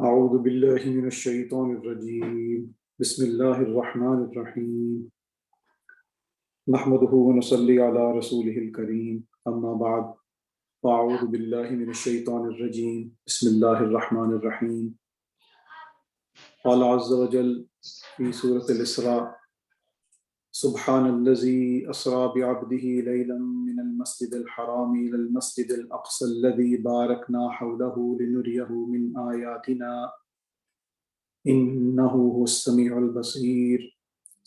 اعوذ باللہ من الشیطان الرجیم بسم اللہ الرحمن الرحیم نحمدہ ونصلی علی رسولہ الکریم اما بعد فاعوذ باللہ من الشیطان الرجیم بسم اللہ الرحمن الرحیم قال عز وجل فی سورة الاسراء سبحان الذی اسرا بعبدہ لیلا من المسجد الحرام الى المسجد الاقصى الذی بارکنا حولہ لنریہ من آیاتنا انہ هو السمیع البصیر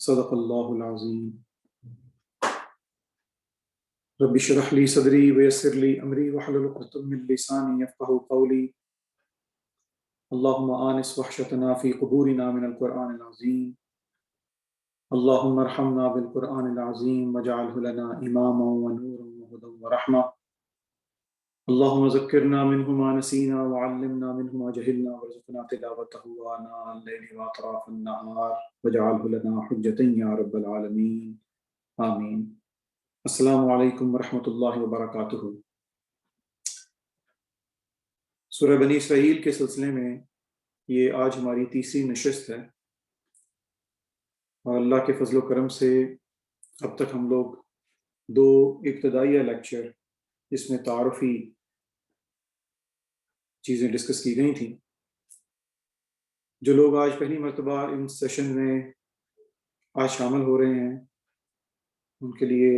صدق اللہ العظیم رب اشرح لی صدری ویسر لی امری واحلل عقدۃ من لسانی یفقهوا قولی اللهم آنس وحشتنا فی قبورنا من القرآن العظیم اللهم ارحمنا بالقرآن العظیم واجعله لنا اماما ونورا وهدى ورحمة اللهم ذکرنا منه ما نسینا وعلمنا منه ما جهلنا وارزقنا تلاوته آناء الليل وأطراف النهار واجعله لنا حجة یا رب العالمین آمین۔ السلام علیکم ورحمۃ اللہ وبرکاتہ۔ سورہ بنی اسرائیل کے سلسلے میں یہ آج ہماری تیسری نشست ہے، اور اللہ کے فضل و کرم سے اب تک ہم لوگ دو ابتدائیہ لیکچر جس میں تعارفی چیزیں ڈسکس کی گئی تھیں، جو لوگ آج پہلی مرتبہ ان سیشن میں آج شامل ہو رہے ہیں ان کے لیے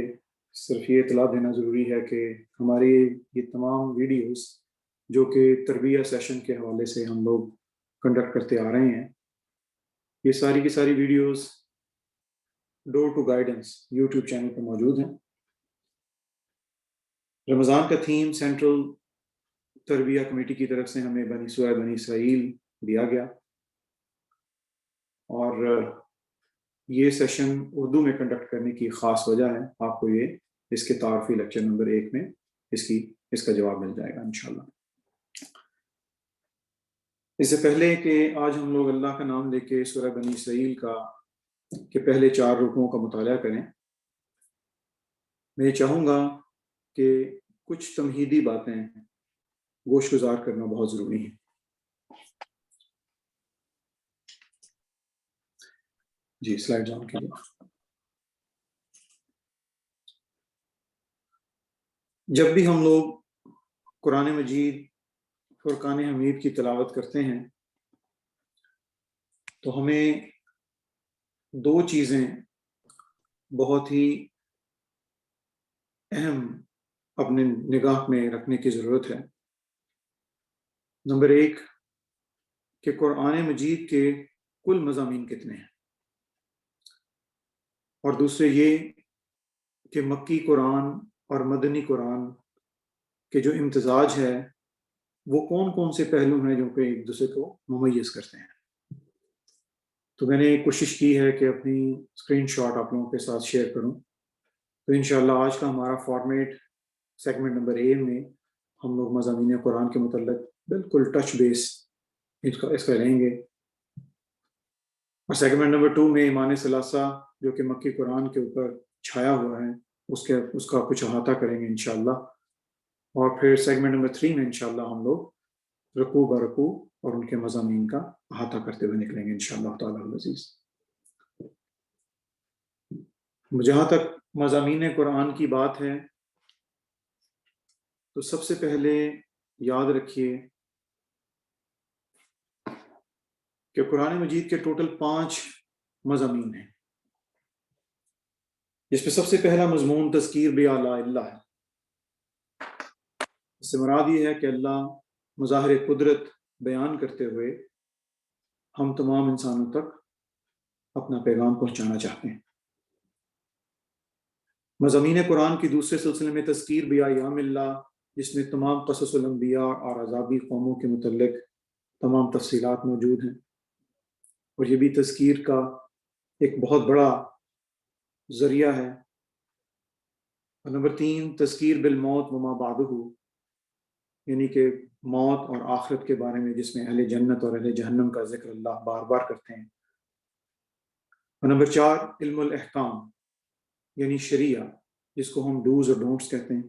صرف یہ اطلاع دینا ضروری ہے کہ ہماری یہ تمام ویڈیوز جو کہ تربیہ سیشن کے حوالے سے ہم لوگ کنڈکٹ کرتے آ رہے ہیں، یہ ساری کی ساری videos door to guidance YouTube channel پر موجود ہیں۔ رمضان کا تھیم سینٹرل تربیہ کمیٹی کی طرف سے ہمیں سورہ بنی اسرائیل دیا گیا، اور یہ سیشن اردو میں کنڈکٹ کرنے کی خاص وجہ ہے، آپ کو یہ اس کے تعارفی لیکچر نمبر 1 میں اس کا جواب مل جائے گا انشاءاللہ۔ اس سے پہلے کہ آج ہم لوگ اللہ کا نام لے کے سورہ بنی اسرائیل کے پہلے 4 رکوعوں کا مطالعہ کریں، میں چاہوں گا کہ کچھ تمہیدی باتیں گوش گزار کرنا بہت ضروری ہے۔ جی سلائیڈ آن کیجیے۔ جب بھی ہم لوگ قرآن مجید فرقان حمید کی تلاوت کرتے ہیں تو ہمیں 2 چیزیں بہت ہی اہم اپنے نگاہ میں رکھنے کی ضرورت ہے۔ نمبر 1 کہ قرآن مجید کے کل مضامین کتنے ہیں، اور دوسرے یہ کہ مکی قرآن اور مدنی قرآن کے جو امتزاج ہے وہ کون کون سے پہلو ہیں جو کہ ایک دوسرے کو ممیز کرتے ہیں۔ تو میں نے کوشش کی ہے کہ اپنی اسکرین شاٹ آپ لوگوں کے ساتھ شیئر کروں، تو انشاءاللہ آج کا ہمارا فارمیٹ سیگمنٹ نمبر A میں ہم لوگ مضامین قرآن کے متعلق بالکل ٹچ بیس اس کا لیں گے، اور سیگمنٹ نمبر 2 میں ایمان ثلاثہ جو کہ مکی قرآن کے اوپر چھایا ہوا ہے اس کا کچھ احاطہ کریں گے انشاءاللہ، اور پھر سیگمنٹ نمبر 3 میں انشاءاللہ ہم لوگ رکوع برکوع اور ان کے مضامین کا احاطہ کرتے ہوئے نکلیں گے انشاءاللہ تعالی العزیز۔ جہاں تک مضامین قرآن کی بات ہے تو سب سے پہلے یاد رکھیے کہ قرآن مجید کے ٹوٹل 5 مضامین ہیں، جس میں سب سے پہلا مضمون تذکیر بآلاء اللہ ہے۔ اس سے مراد یہ ہے کہ اللہ مظاہر قدرت بیان کرتے ہوئے ہم تمام انسانوں تک اپنا پیغام پہنچانا چاہتے ہیں۔ مضامین قرآن کی دوسرے سلسلے میں تذکیر بایام اللہ، جس میں تمام قصص الانبیاء اور عذابی قوموں کے متعلق تمام تفصیلات موجود ہیں، اور یہ بھی تذکیر کا ایک بہت بڑا ذریعہ ہے۔ اور نمبر 3 تذکیر بالموت وما بعدہ، یعنی کہ موت اور آخرت کے بارے میں، جس میں اہل جنت اور اہل جہنم کا ذکر اللہ بار بار کرتے ہیں۔ اور نمبر 4 علم الاحکام، یعنی شریعہ، جس کو ہم ڈوز اور ڈونٹس کہتے ہیں۔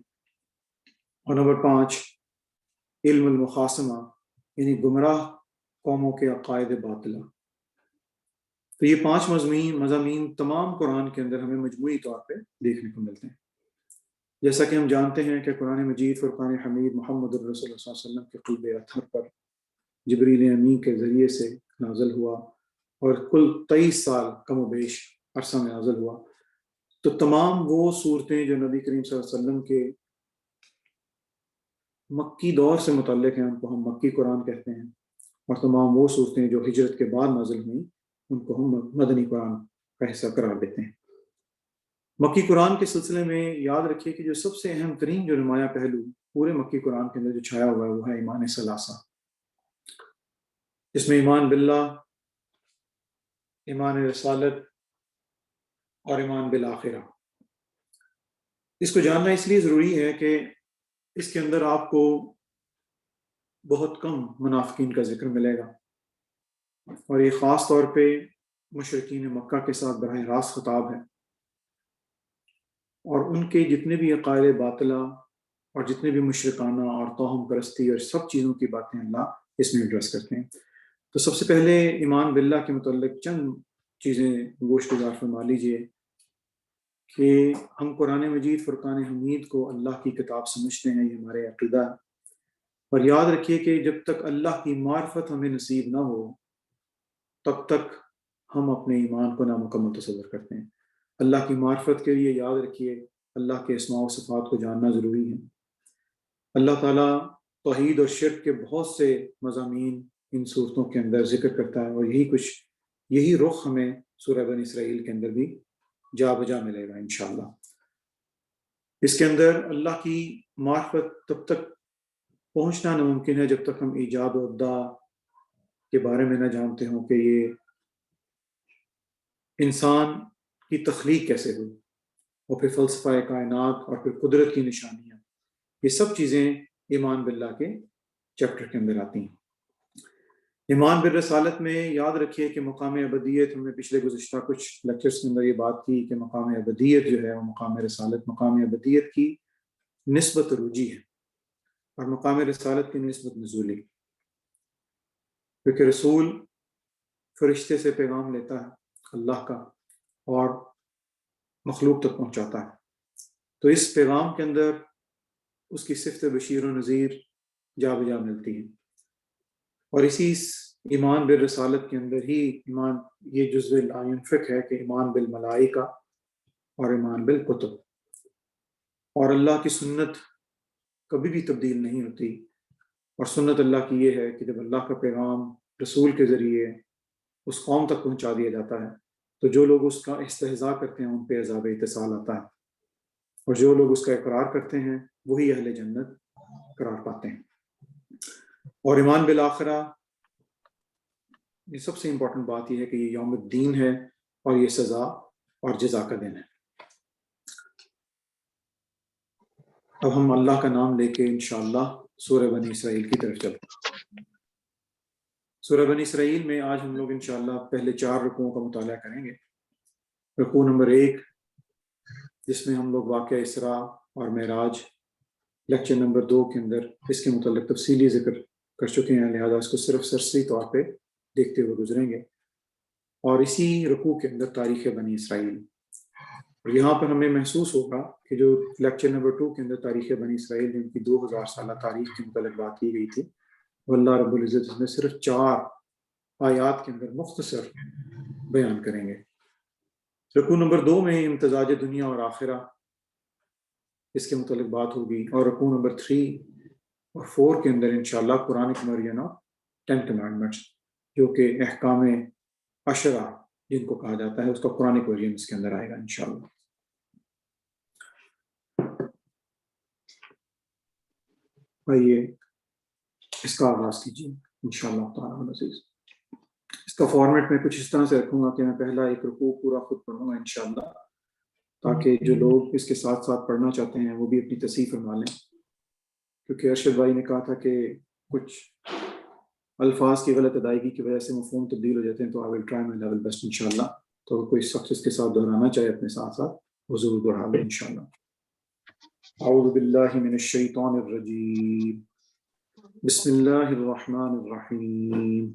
اور نمبر 5 علم المخاصمہ، یعنی گمراہ قوموں کے عقائد باطلہ۔ تو یہ 5 مضامین تمام قرآن کے اندر ہمیں مجموعی طور پہ دیکھنے کو ملتے ہیں۔ جیسا کہ ہم جانتے ہیں کہ قرآن مجید فرقان حمید محمد الرسول صلی اللہ علیہ وسلم کے قلب اطہر پر جبریل امین کے ذریعے سے نازل ہوا، اور کل 23 سال کم و بیش عرصہ میں نازل ہوا۔ تو تمام وہ صورتیں جو نبی کریم صلی اللہ علیہ وسلم کے مکی دور سے متعلق ہیں ان کو ہم مکی قرآن کہتے ہیں، اور تمام وہ صورتیں جو ہجرت کے بعد نازل ہوئیں ان کو ہم مدنی قرآن کا حصہ قرار دیتے ہیں۔ مکی قرآن کے سلسلے میں یاد رکھیے کہ جو سب سے اہم ترین جو نمایاں پہلو پورے مکی قرآن کے اندر جو چھایا ہوا ہے وہ ہے ایمان ثلاثہ، جس میں ایمان باللہ، ایمان رسالت اور ایمان بالآخرہ۔ اس کو جاننا اس لیے ضروری ہے کہ اس کے اندر آپ کو بہت کم منافقین کا ذکر ملے گا، اور یہ خاص طور پہ مشرکین مکہ کے ساتھ براہ راست خطاب ہے، اور ان کے جتنے بھی عقائد باطلہ اور جتنے بھی مشرکانہ اور توہم پرستی اور سب چیزوں کی باتیں اللہ اس میں ایڈریس کرتے ہیں۔ تو سب سے پہلے ایمان باللہ کے متعلق چند چیزیں گوشت گزار فرما لیجئے کہ ہم قرآن مجید فرقان حمید کو اللہ کی کتاب سمجھتے ہیں، یہ ہمارے عقیدہ ہے۔ اور یاد رکھیے کہ جب تک اللہ کی معرفت ہمیں نصیب نہ ہو تب تک ہم اپنے ایمان کو نامکمل تصور کرتے ہیں۔ اللہ کی معرفت کے لیے یاد رکھیے اللہ کے اسماء و صفات کو جاننا ضروری ہے۔ اللہ تعالیٰ توحید اور شرک کے بہت سے مضامین ان صورتوں کے اندر ذکر کرتا ہے، اور یہی رخ ہمیں سورہ بنی اسرائیل کے اندر بھی جا بجا ملے گا انشاءاللہ۔ اس کے اندر اللہ کی معرفت تب تک پہنچنا ناممکن ہے جب تک ہم ایجاد و ابداع کے بارے میں نہ جانتے ہوں کہ یہ انسان کی تخلیق کیسے ہوئی، اور پھر فلسفہ کائنات، اور پھر قدرت کی نشانیاں، یہ سب چیزیں ایمان باللہ کے چیپٹر کے اندر آتی ہیں۔ ایمان بالرسالت میں یاد رکھیے کہ مقام ابدیت، ہم نے پچھلے گزشتہ کچھ لیکچرز کے اندر یہ بات کی کہ مقام ابدیت جو ہے وہ مقام رسالت، مقام ابدیت کی نسبت عروجی ہے اور مقام رسالت کی نسبت نزولی، کیونکہ رسول فرشتے سے پیغام لیتا ہے اللہ کا اور مخلوق تک پہنچاتا ہے، تو اس پیغام کے اندر اس کی صفت بشیر و نذیر جا بجا ملتی ہے، اور اسی ایمان بالرسالت کے اندر ہی ایمان یہ جزء لا ينفک ہے کہ ایمان بالملائکہ اور ایمان بالکتب، اور اللہ کی سنت کبھی بھی تبدیل نہیں ہوتی، اور سنت اللہ کی یہ ہے کہ جب اللہ کا پیغام رسول کے ذریعے اس قوم تک پہنچا دیا جاتا ہے تو جو لوگ اس کا استہزاء کرتے ہیں ان پہ عذاب اتصال آتا ہے، اور جو لوگ اس کا اقرار کرتے ہیں وہی اہل جنت قرار پاتے ہیں۔ اور ایمان بالآخرہ، یہ سب سے امپورٹنٹ بات یہ ہے کہ یہ یوم الدین ہے اور یہ سزا اور جزا کا دن ہے۔ اب ہم اللہ کا نام لے کے انشاءاللہ سورہ بنی اسرائیل کی طرف چلتے ہیں۔ سورہ بنی اسرائیل میں آج ہم لوگ انشاءاللہ پہلے 4 رکوعوں کا مطالعہ کریں گے۔ رکوع نمبر 1 جس میں ہم لوگ واقعہ اسراء اور معراج لیکچر نمبر 2 کے اندر اس کے متعلق تفصیلی ذکر کر چکے ہیں، لہذا اس کو صرف سرسری طور پہ دیکھتے ہوئے گزریں گے، اور اسی رکوع کے اندر تاریخ بنی اسرائیل، اور یہاں پر ہمیں محسوس ہوگا کہ جو لیکچر نمبر 2 کے اندر تاریخ بنی اسرائیل جن کی 2000 سالہ تاریخ کے متعلق بات کی گئی تھی، وہ اللہ رب العزت اس میں صرف 4 آیات کے اندر مختصر بیان کریں گے۔ رکوع نمبر 2 میں امتزاج دنیا اور آخرہ اس کے متعلق بات ہوگی، اور رکوع نمبر 3 اور 4 کے اندر انشاءاللہ قرآن کنورژن آف 10 کمانڈمنٹس جو کہ احکام عشرہ جن کو کہا جاتا ہے اس کا قرآن ورژن اس کے اندر آئے گا انشاءاللہ۔ آئیے اس کا آغاز کیجیے انشاءاللہ تعالیٰ عزیز۔ اس کا فارمیٹ میں کچھ اس طرح سے رکھوں گا کہ میں پہلا ایک رکوع پورا خود پڑھوں گا انشاءاللہ، تاکہ جو لوگ اس کے ساتھ ساتھ پڑھنا چاہتے ہیں وہ بھی اپنی تصحیح فرما لیں، کیونکہ ارشد بھائی نے کہا تھا کہ کچھ الفاظ کی غلط ادائیگی کی وجہ سے مفہوم تبدیل ہو جاتے ہیں، تو I will try my level best انشاءاللہ۔ تو کوئی شخص اس کے ساتھ دہرانا چاہے اپنے ساتھ ساتھ وہ ضرور دہرا لے انشاءاللہ۔ اعوذ باللہ من الشیطان الرجیم، بسم اللہ الرحمن الرحیم،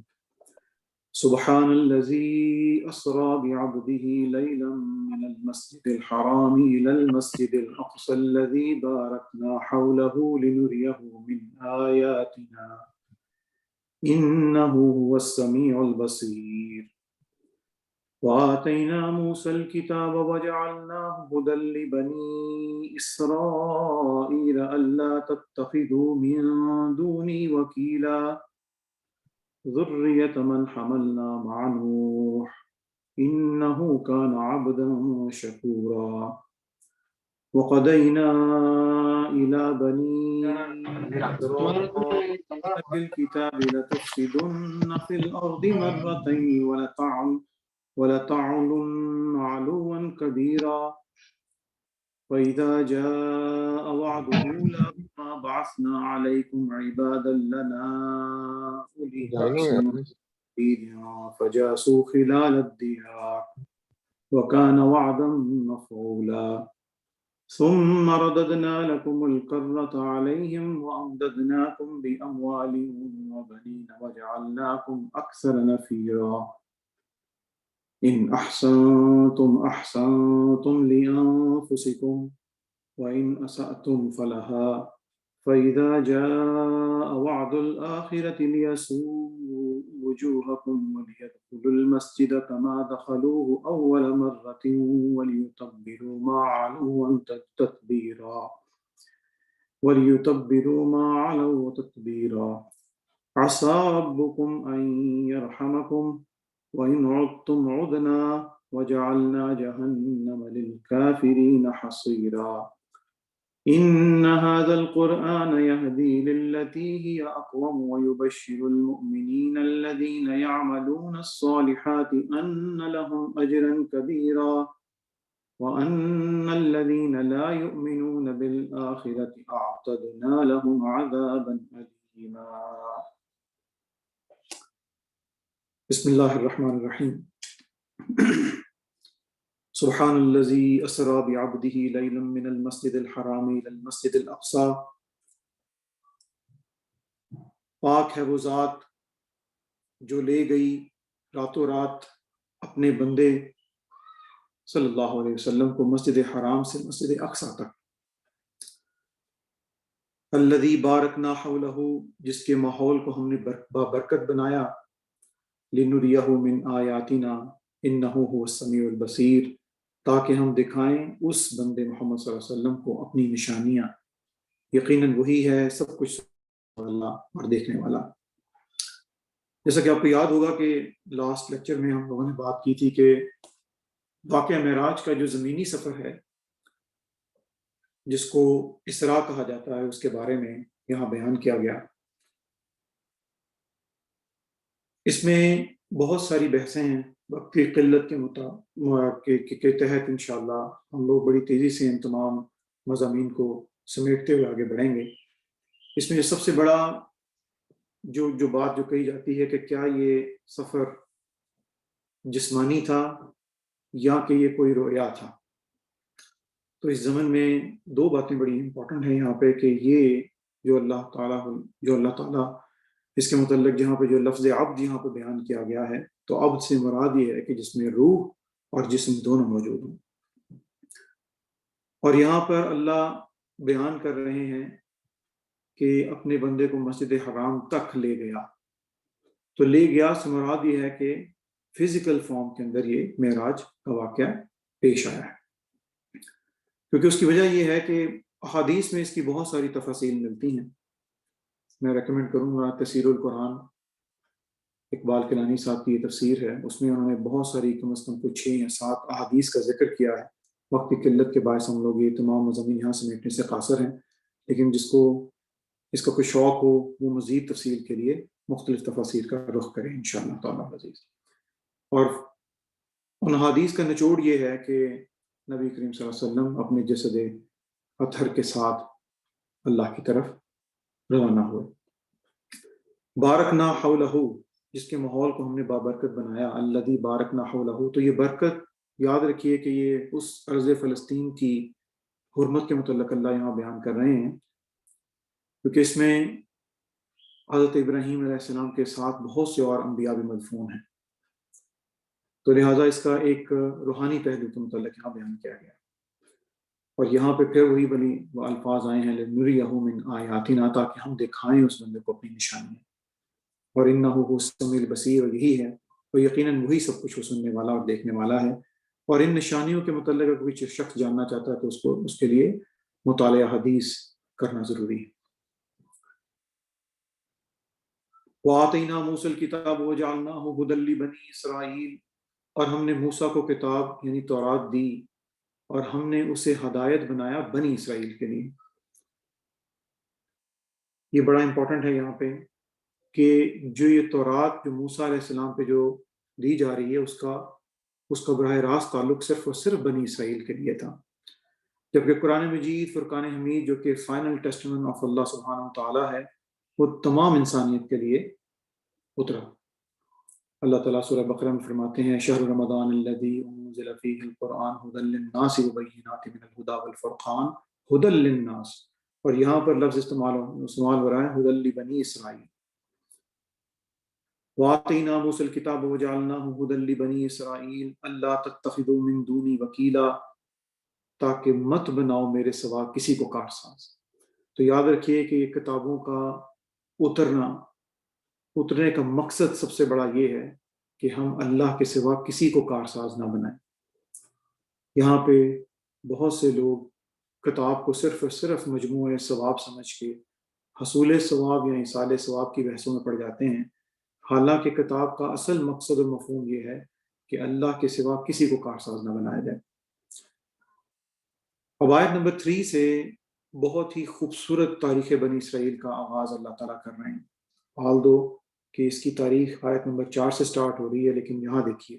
سبحان الذي أسرى بعبده ليلا من المسجد الحرام إلى المسجد الأقصى الذي باركنا حوله لنريه من آياتنا إنه هو السميع البصير وآتينا موسى الكتاب وجعلناه هدى لبني إسرائيل ألا تتخذوا من دوني وكيلا ذرية من حملنا مع نوح إنه كان عبدا شكورا وقضينا إلى بني إسرائيل في الكتاب لتفسدن في الأرض مرتين ولتعلن علوا كبيرا وإذا جاء وعد أولاهما بعثنا عليكم عبادا لنا أولي بأس شديد فجاسوا خلال الديار وكان وعدا مفعولا ثم رددنا لكم الكرة عليهم وأمددناكم بأموال وبنين وجعلناكم أكثر نفيرا إن أحسنتم أحسنتم لأنفسكم وإن أسأتم فلها فإذا جاء وعد الآخرة ليسوءوا وجوهكم وليدخلوا المسجد كما دخلوه أول مرة وليتبروا ما علوا تتبيرا عسى ربكم أن يرحمكم وإن عدتم عدنا وجعلنا جهنم للكافرين حصيرا إن هذا القرآن يهدي للتي هي أقوم ويبشر المؤمنين الذين يعملون الصالحات أن لهم أجرا كبيرا وأن الذين لا يؤمنون بالآخرة أعتدنا لهم عذابا أليما بسم الله الرحمن الرحيم سبحان الذي أسرى بعبده ليلا من المسجد الحرام إلى المسجد الأقصى پاک ہے وہ ذات جو لے گئی راتوں رات اپنے بندے صلی اللہ علیہ وسلم کو مسجد حرام سے مسجد اقصی تک الذی بارکنا حولہ جس کے ماحول کو ہم نے بابرکت بنایا لنریہ من آیاتنا انہ هو السمیع البصیر تاکہ ہم دکھائیں اس بندے محمد صلی اللہ علیہ وسلم کو اپنی نشانیاں یقیناً وہی ہے سب کچھ اللہ اور دیکھنے والا جیسا کہ آپ کو یاد ہوگا کہ لاسٹ لیکچر میں ہم لوگوں نے بات کی تھی کہ واقعہ معراج کا جو زمینی سفر ہے جس کو اسراء کہا جاتا ہے اس کے بارے میں یہاں بیان کیا گیا اس میں بہت ساری بحثیں ہیں وقت کی قلت کے تحت انشاءاللہ ہم لوگ بڑی تیزی سے ان تمام مضامین کو سمیٹتے ہوئے آگے بڑھیں گے اس میں سب سے بڑا جو بات جو کہی جاتی ہے کہ کیا یہ سفر جسمانی تھا یا کہ یہ کوئی رویا تھا تو اس زمن میں دو باتیں بڑی امپورٹنٹ ہیں یہاں پہ کہ یہ جو اللہ تعالیٰ اس کے متعلق جہاں پہ جو لفظ عبد یہاں پہ بیان کیا گیا ہے تو عبد سے مراد یہ ہے کہ جس میں روح اور جسم دونوں موجود ہوں اور یہاں پر اللہ بیان کر رہے ہیں کہ اپنے بندے کو مسجد حرام تک لے گیا تو لے گیا سے مراد یہ ہے کہ فزیکل فارم کے اندر یہ معراج کا واقعہ پیش آیا ہے کیونکہ اس کی وجہ یہ ہے کہ احادیث میں اس کی بہت ساری تفاصیل ملتی ہیں میں ریکمینڈ کروں گا تفسیر القرآن اقبال کلانی صاحب کی یہ تفسیر ہے اس میں انہوں نے بہت ساری کم از کم کچھ 6 یا 7 احادیث کا ذکر کیا ہے وقت کی قلت کے باعث ہم لوگ یہ تمام مضامین یہاں سمیٹنے سے قاصر ہیں لیکن جس کو اس کا کوئی شوق ہو وہ مزید تفصیل کے لیے مختلف تفاسیر کا رخ کریں انشاءاللہ تعالیٰ عزیز اور ان حدیث کا نچوڑ یہ ہے کہ نبی کریم صلی اللہ علیہ وسلم اپنے جسد اطہر کے ساتھ اللہ کی طرف روانہ ہوئے بارکنا حولہ جس کے ماحول کو ہم نے بابرکت بنایا الذی بارکنا حولہ تو یہ برکت یاد رکھیے کہ یہ اس ارض فلسطین کی حرمت کے متعلق اللہ یہاں بیان کر رہے ہیں کیونکہ اس میں حضرت ابراہیم علیہ السلام کے ساتھ بہت سے اور انبیاء بھی مدفون ہیں تو لہٰذا اس کا ایک روحانی پہلو کے متعلق یہاں بیان کیا گیا، اور یہاں پہ پھر وہی بنی وہ الفاظ آئے ہیں لنریہ من آیاتنا، تاکہ ہم دکھائیں اس بندے کو اپنی نشانیاں، اور انہ هو السمیع البصیر، اور یہی ہے، اور یقیناً وہی سب کچھ وہ سننے والا اور دیکھنے والا ہے۔ اور ان نشانیوں کے متعلق اگر کوئی شخص جاننا چاہتا ہے تو اس کے لیے مطالعہ حدیث کرنا ضروری ہے۔ وَآتَيْنَا مُوسَى الْكِتَابَ وَجَعَلْنَاهُ هُدًى لِّبَنِي إِسْرَائِيلَ، اور ہم نے موسیٰ کو کتاب یعنی تورات دی، اور ہم نے اسے ہدایت بنایا بنی اسرائیل کے لیے۔ یہ بڑا امپورٹنٹ ہے یہاں پہ کہ جو یہ تورات جو موسیٰ علیہ السلام پہ جو دی جا رہی ہے اس کا براہ راست تعلق صرف اور صرف بنی اسرائیل کے لیے تھا، جبکہ قرآن مجید فرقان حمید جو کہ فائنل ٹیسٹمنٹ آف اللہ سبحانہ و تعالیٰ ہے، وہ تمام انسانیت کے لیے اترا۔ اللہ تعالیٰ سورہ بقرہ میں فرماتے ہیں شہر رمضان الذی انزل فیہ القرآن ھدی للناس وبینات من الھدی والفرقان ھدی للناس، اور یہاں پر لفظ استعمال ہو رہا ہے ھدی لبنی اسرائیل۔ وَآتَيْنَا مُوسَى الْكِتَابَ وَجَعَلْنَاهُ ھُدًى لِّبَنِي إِسْرَائِيلَ أَلَّا تَتَّخِذُوا مِن دُونِي وَكِيلًا، تاکہ مت بناؤ میرے سوا کسی کو کارساز۔ تو یاد رکھیے کہ یہ کتابوں کا اترنے کا مقصد سب سے بڑا یہ ہے کہ ہم اللہ کے سوا کسی کو کارساز نہ بنائیں۔ یہاں پہ بہت سے لوگ کتاب کو صرف اور صرف مجموعہ ثواب سمجھ کے حصول ثواب یا ایصال ثواب کی بحثوں میں پڑ جاتے ہیں، حالانکہ کتاب کا اصل مقصد و مفہوم یہ ہے کہ اللہ کے سوا کسی کو کارساز نہ بنایا جائے۔ اب آیت نمبر 3 سے بہت ہی خوبصورت تاریخ بنی اسرائیل کا آغاز اللہ تعالیٰ کر رہے ہیں، حال دو کہ اس کی تاریخ آیت نمبر 4 سے سٹارٹ ہو رہی ہے، لیکن یہاں دیکھیے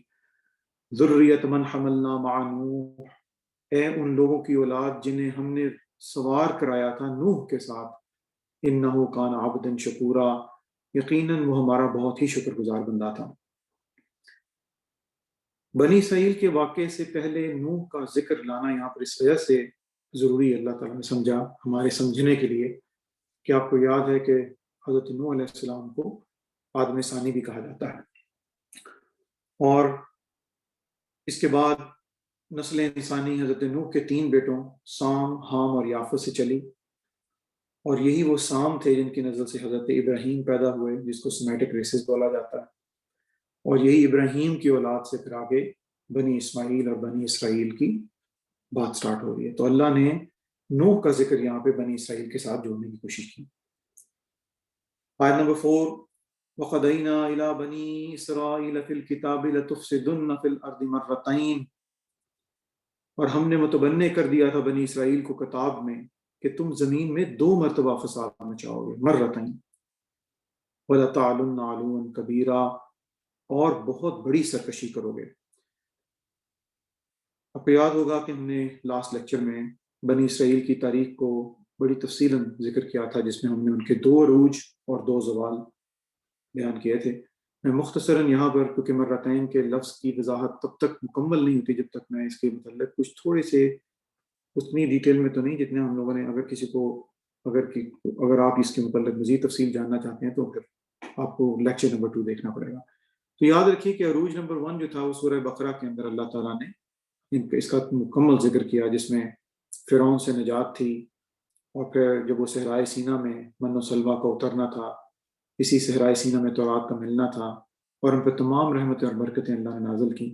ذریۃ من حملنا مع نوح، اے ان لوگوں کی اولاد جنہیں ہم نے سوار کرایا تھا نوح کے ساتھ، انہ کان عبدا شکورا، یقیناً وہ ہمارا بہت ہی شکر گزار بندہ تھا۔ بنی اسرائیل کے واقعے سے پہلے نوح کا ذکر لانا یہاں پر اس وجہ سے ضروری اللہ تعالیٰ نے سمجھا ہمارے سمجھنے کے لیے کہ آپ کو یاد ہے کہ حضرت نوح علیہ السلام کو آدم ثانی بھی کہا جاتا ہے، اور اس کے بعد نسل انسانی حضرت نوح کے 3 بیٹوں سام، حام اور یافت سے چلی، اور یہی وہ سام تھے جن کی نسل سے حضرت ابراہیم پیدا ہوئے جس کو سیمیٹک ریسز بولا جاتا ہے، اور یہی ابراہیم کی اولاد سے پھر آگے بنی اسماعیل اور بنی اسرائیل کی بات سٹارٹ ہو رہی ہے۔ تو اللہ نے نوح کا ذکر یہاں پہ بنی اسرائیل کے ساتھ جوڑنے کی کوشش کی۔ آیت نمبر 4 وَقَضَيْنَا إِلَىٰ بَنِي إِسْرَائِيلَ فِي الْكِتَابِ لَتُفْسِدُنَّ فِي الْأَرْضِ مَرَّتَيْنِ، اور ہم نے متبنع کر دیا تھا بنی اسرائیل کو کتاب میں کہ تم زمین میں 2 مرتبہ فساد مچاؤ گے، مرتين، وَلَتَعْلُنَّ عُلُوًّا كَبِيرًا، اور بہت بڑی سرکشی کرو گے۔ آپ کو یاد ہوگا کہ ہم نے لاسٹ لیکچر میں بنی اسرائیل کی تاریخ کو بڑی تفصیلاً ذکر کیا تھا، جس میں ہم نے ان کے 2 عروج اور 2 زوال بیان کیے تھے۔ میں مختصراً یہاں پر کیونکہ مرتين کے لفظ کی وضاحت تب تک مکمل نہیں ہوتی جب تک میں اس کے متعلق کچھ تھوڑے سے اتنی ڈیٹیل میں تو نہیں جتنے ہم لوگوں نے، اگر کسی کو اگر آپ اس کے متعلق مزید تفصیل جاننا چاہتے ہیں تو پھر آپ کو لیکچر نمبر 2 دیکھنا پڑے گا۔ تو یاد رکھیے کہ عروج نمبر 1 جو تھا وہ سورہ بقرہ کے اندر اللہ تعالیٰ نے اس کا مکمل ذکر کیا، جس میں فرعون سے نجات تھی، اور پھر جب وہ صحرائے سینا میں من و سلویٰ کا اترنا تھا، اسی صحرائے سینا میں تورات کا ملنا تھا، اور ان پہ تمام رحمتیں اور برکتیں اللہ نے نازل کی۔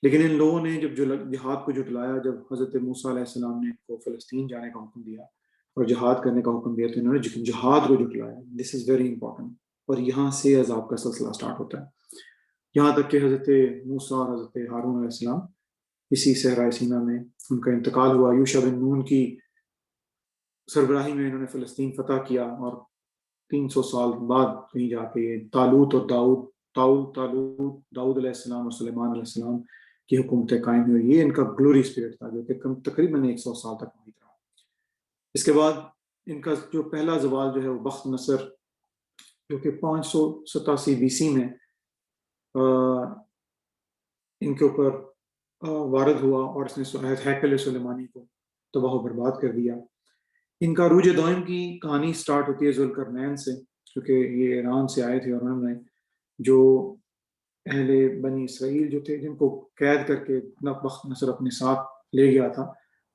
لیکن ان لوگوں نے جب جہاد کو جھٹلایا، جب حضرت موسیٰ علیہ السلام نے ان کو فلسطین جانے کا حکم دیا اور جہاد کرنے کا حکم دیا، تو انہوں نے جہاد کو جھٹلایا۔ دس از ویری امپورٹنٹ، اور یہاں سے عذاب کا سلسلہ سٹارٹ ہوتا ہے، یہاں تک کہ حضرت موسیٰ اور حضرت ہارون علیہ السلام اسی صحرائے سینا میں ان کا انتقال ہوا۔ یوشع بن نون کی سربراہی میں انہوں نے فلسطین فتح کیا، اور 300 سال بعد کہیں جا کے طالوت اور داؤد علیہ السلام اور سلیمان علیہ السلام کی حکومتیں قائم ہوئی۔ یہ ان کا گلوری اسپیریٹ تھا جو کہ تقریباً 100 سال تک محیط رہا۔ اس کے بعد ان کا جو پہلا زوال جو ہے وہ بخت نصر، جو کہ 587 BC میں ان کے اوپر وارد ہوا، اور اس نے ہیکل سلیمانی کو تباہ و برباد کر دیا۔ ان کا عروج دوئم کی کہانی سٹارٹ ہوتی ہے ذوالقرنین سے، کیونکہ یہ ایران سے آئے تھے، اور انہوں نے جو اہل بنی اسرائیل جو تھے جن کو قید کر کے بخت نصر اپنے ساتھ لے گیا تھا،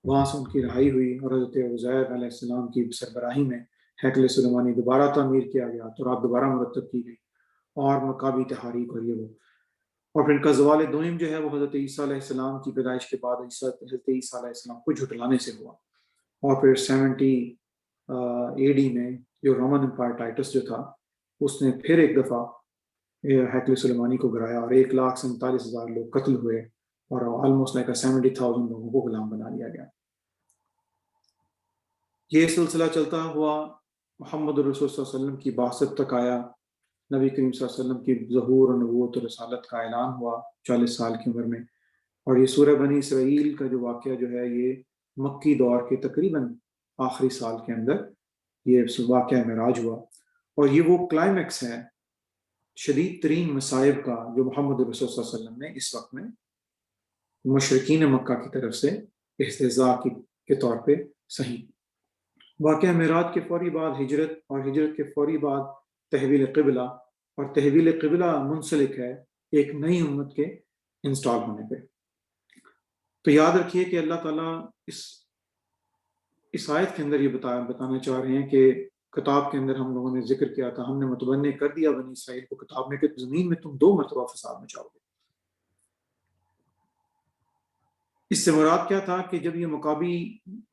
وہاں سے ان کی رہائی ہوئی اور حضرت عزیر علیہ السلام کی سربراہی میں ہیکل سلیمانی دوبارہ تعمیر کیا گیا، تو رات دوبارہ مرتب کی گئی اور مکابی تحاریک اور یہ وہ، اور پھر ان کا زوال دوئم جو ہے وہ حضرت عیسیٰ علیہ السلام کی پیدائش کے بعد حضرت عیسیٰ علیہ السلام کو جھٹلانے سے ہوا، اور پھر 70 AD میں جو رومن امپائر ٹائٹس جو تھا اس نے پھر ایک دفعہ ہیکل سلیمانی کو گرایا اور 1,47,000 لوگ قتل ہوئے اور آلموسٹ لائک 70,000 لوگوں کو غلام بنا لیا گیا۔ یہ سلسلہ چلتا ہوا محمد الرسول صلی اللہ علیہ وسلم کی بعثت تک آیا، نبی کریم صلی اللہ علیہ وسلم کی ظہور اور نبوت و رسالت کا اعلان ہوا 40 سال کی عمر میں، اور یہ سورہ بنی اسرائیل کا جو واقعہ جو ہے یہ مکی دور کے تقریباً آخری سال کے اندر یہ واقعہ معراج ہوا، اور یہ وہ کلائمیکس ہے شدید ترین مصائب کا جو محمد رسول صلی اللہ علیہ وسلم نے اس وقت میں مشرکین مکہ کی طرف سے استہزاء کے طور پہ صحیح۔ واقعہ معراج کے فوری بعد ہجرت، اور ہجرت کے فوری بعد تحویل قبلہ، اور تحویل قبلہ منسلک ہے ایک نئی امت کے انسٹال ہونے پہ۔ تو یاد رکھیے کہ اللہ تعالیٰ اس آیت کے اندر یہ بتانا چاہ رہے ہیں کہ کتاب کے اندر ہم لوگوں نے ذکر کیا تھا، ہم نے متبنع کر دیا بنی اسرائیل کو کتاب میں کہ زمین میں تم 2 مرتبہ فساد مچاؤ گے۔ اس سے مراد کیا تھا کہ جب یہ مقابی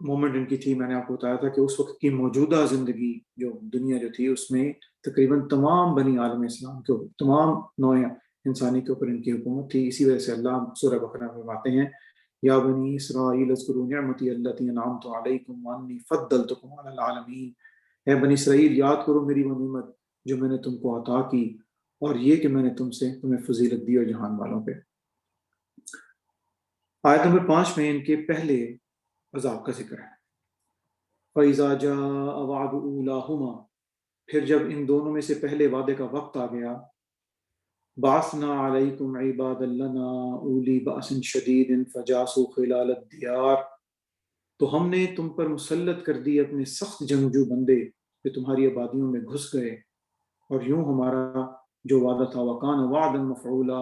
مومنٹ ان کی تھی، میں نے آپ کو بتایا تھا کہ اس وقت کی موجودہ زندگی جو دنیا جو تھی اس میں تقریباً تمام بنی عالم اسلام کے اوپر، تمام نوع انسانی کے اوپر ان کی حکومت تھی۔ اسی وجہ سے اللہ سورہ بقرہ میں فرماتے ہیں یا بنی اسرائیل اذکروا نعمتی التی انعمت علیکم وانی فضلتکم علی العالمین، اے بنی اسرائیل یاد کرو میری وہ نعمت جو میں نے تم کو عطا کی، اور یہ کہ میں نے تمہیں فضیلت دی اور جہان والوں پہ۔ آیت نمبر 5 میں ان کے پہلے عذاب کا ذکر ہے۔ فَإِذَا جَاءَ وَعْدُ أُولَاهُمَا، پھر جب ان دونوں میں سے پہلے وعدے کا وقت آ گیا، بَعَثْنَا عَلَيْكُمْ عِبَادًا لَنَا أُولِي بَأْسٍ شَدِيدٍ فَجَاسُوا خِلَالَ الدِّيَارِ، تو ہم نے تم پر مسلط کر دی اپنے سخت جنگجو بندے جو تمہاری آبادیوں میں گھس گئے، اور یوں ہمارا جو وعدہ تھا وَكَانَ وَعْدًا مَفْعُولًا،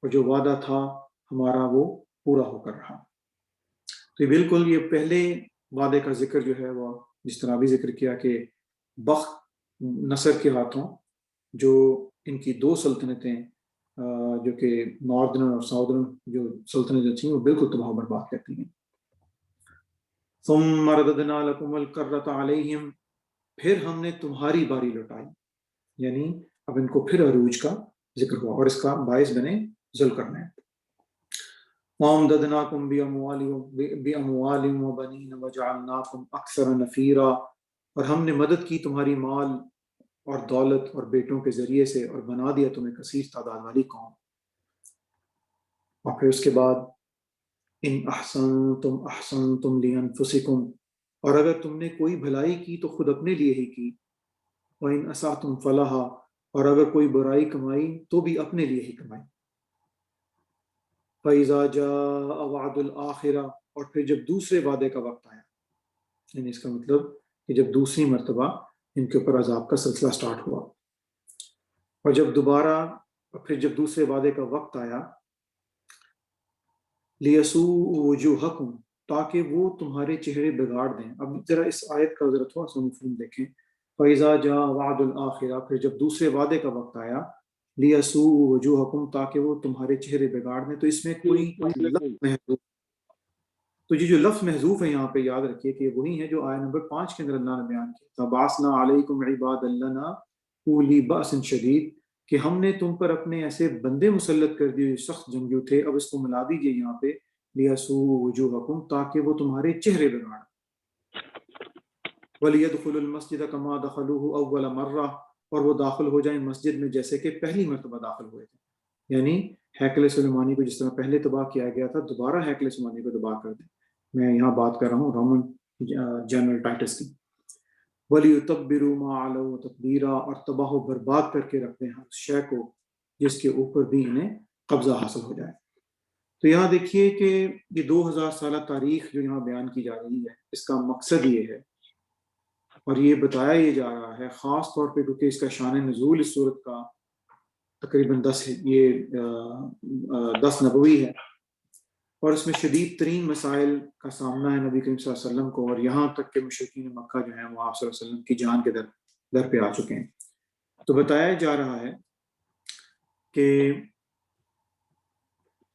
اور جو وعدہ تھا ہمارا وہ پورا ہو کر رہا۔ تو یہ بالکل یہ پہلے وعدے کا ذکر جو ہے وہ جس طرح بھی ذکر کیا کہ بخت نصر کے ہاتھوں جو ان کی 2 سلطنتیں جو کہ ناردرن اور ساؤدرن جو سلطنتیں تھیں وہ بالکل تباہ و برباد کرتی ہیں۔ ثم رددنا لكم الكرة عليهم، پھر ہم نے تمہاری باری لوٹائی، یعنی اب ان کو پھر عروج کا ذکر ہوا اور اس کا باعث بنے ذل کرنا ہے۔ وَأَمْدَدْنَاكُمْ بِأَمْوَالٍ وَبَنِينَ وَجَعَلْنَاكُمْ أَكْثَرَ نَفِيرًا، اور ہم نے مدد کی تمہاری مال اور دولت اور بیٹوں کے ذریعے سے، اور بنا دیا تمہیں کثیر تعداد والی قوم۔ اور پھر اس کے بعد ان احسنتم احسنتم لانفسکم، اور اگر تم نے کوئی بھلائی کی تو خود اپنے لیے ہی کی، وَإِنْ أَسَأْتُمْ فَلَهَا، اور اگر کوئی برائی کمائی تو بھی اپنے لیے ہی کمائی۔ فَإِذَا جَاءَ وَعْدُ الْآخِرَةِ، اور پھر جب دوسرے وعدے کا وقت آیا، یعنی اس کا مطلب کہ جب دوسری مرتبہ ان کے اوپر عذاب کا سلسلہ سٹارٹ ہوا، اور جب دوسرے وعدے کا وقت آیا، لِيَسُوءُ وُجُوهَكُمْ، تاکہ وہ تمہارے چہرے بگاڑ دیں۔ اب ذرا اس آیت کا ذرا تھوڑا سا مفہوم دیکھیں۔ فَإِذَا جَاءَ وَعْدُ الْآخِرَةِ، پھر جب دوسرے وعدے کا وقت آیا، لِيَسُوءُ وُجُوهَكُمْ، تاکہ وہ تمہارے چہرے بگاڑ دیں، تو اس میں کوئی لفظ محذوف، تو یہ جو لفظ محذوف ہے یہاں پہ یاد رکھیے کہ وہی ہے جو آیت نمبر 5 کے اندر اللہ نے بیان کیا تھا، بَعَثْنَا عَلَيْكُمْ عِبَادًا لَنَا أُولِي بَأْسٍ شَدِيدٍ، کہ ہم نے تم پر اپنے ایسے بندے مسلط کر دیے سخت جنگجو تھے۔ اب اس کو ملا دیجیے یہاں پہ لِيَسُوءُ وُجُوهَكُمْ، تاکہ وہ تمہارے چہرے بگاڑ۔ وَلِيَدْخُلُوا الْمَسْجِدَ كَمَا دَخَلُوهُ أَوَّلَ مَرَّةٍ، اور وہ داخل ہو جائیں مسجد میں جیسے کہ پہلی مرتبہ داخل ہوئے تھے، یعنی ہیکل سلیمانی کو جس طرح پہلے تباہ کیا گیا تھا دوبارہ ہیکل سلیمانی کو تباہ کر دیں۔ میں یہاں بات کر رہا ہوں رومن جنرل ٹائٹس کی۔ وَلِيُتَبِّرُوا مَا عَلَوْا تَتْبِيرًا، اور تباہ و برباد کر کے رکھ دیں ہر شے کو جس کے اوپر بھی انہیں قبضہ حاصل ہو جائے۔ تو یہاں دیکھیے کہ یہ 2000 سالہ تاریخ جو یہاں بیان کی جا رہی ہے، اس کا مقصد یہ ہے اور یہ بتایا یہ جا رہا ہے خاص طور پہ کیونکہ اس کا شان نزول اس صورت کا تقریباً 10 نبوی ہے، اور اس میں شدید ترین مسائل کا سامنا ہے نبی کریم صلی اللہ علیہ وسلم کو، اور یہاں تک کہ مشرکین مکہ جو ہیں وہ آپ صلی اللہ علیہ وسلم کی جان کے در پہ آ چکے ہیں۔ تو بتایا جا رہا ہے کہ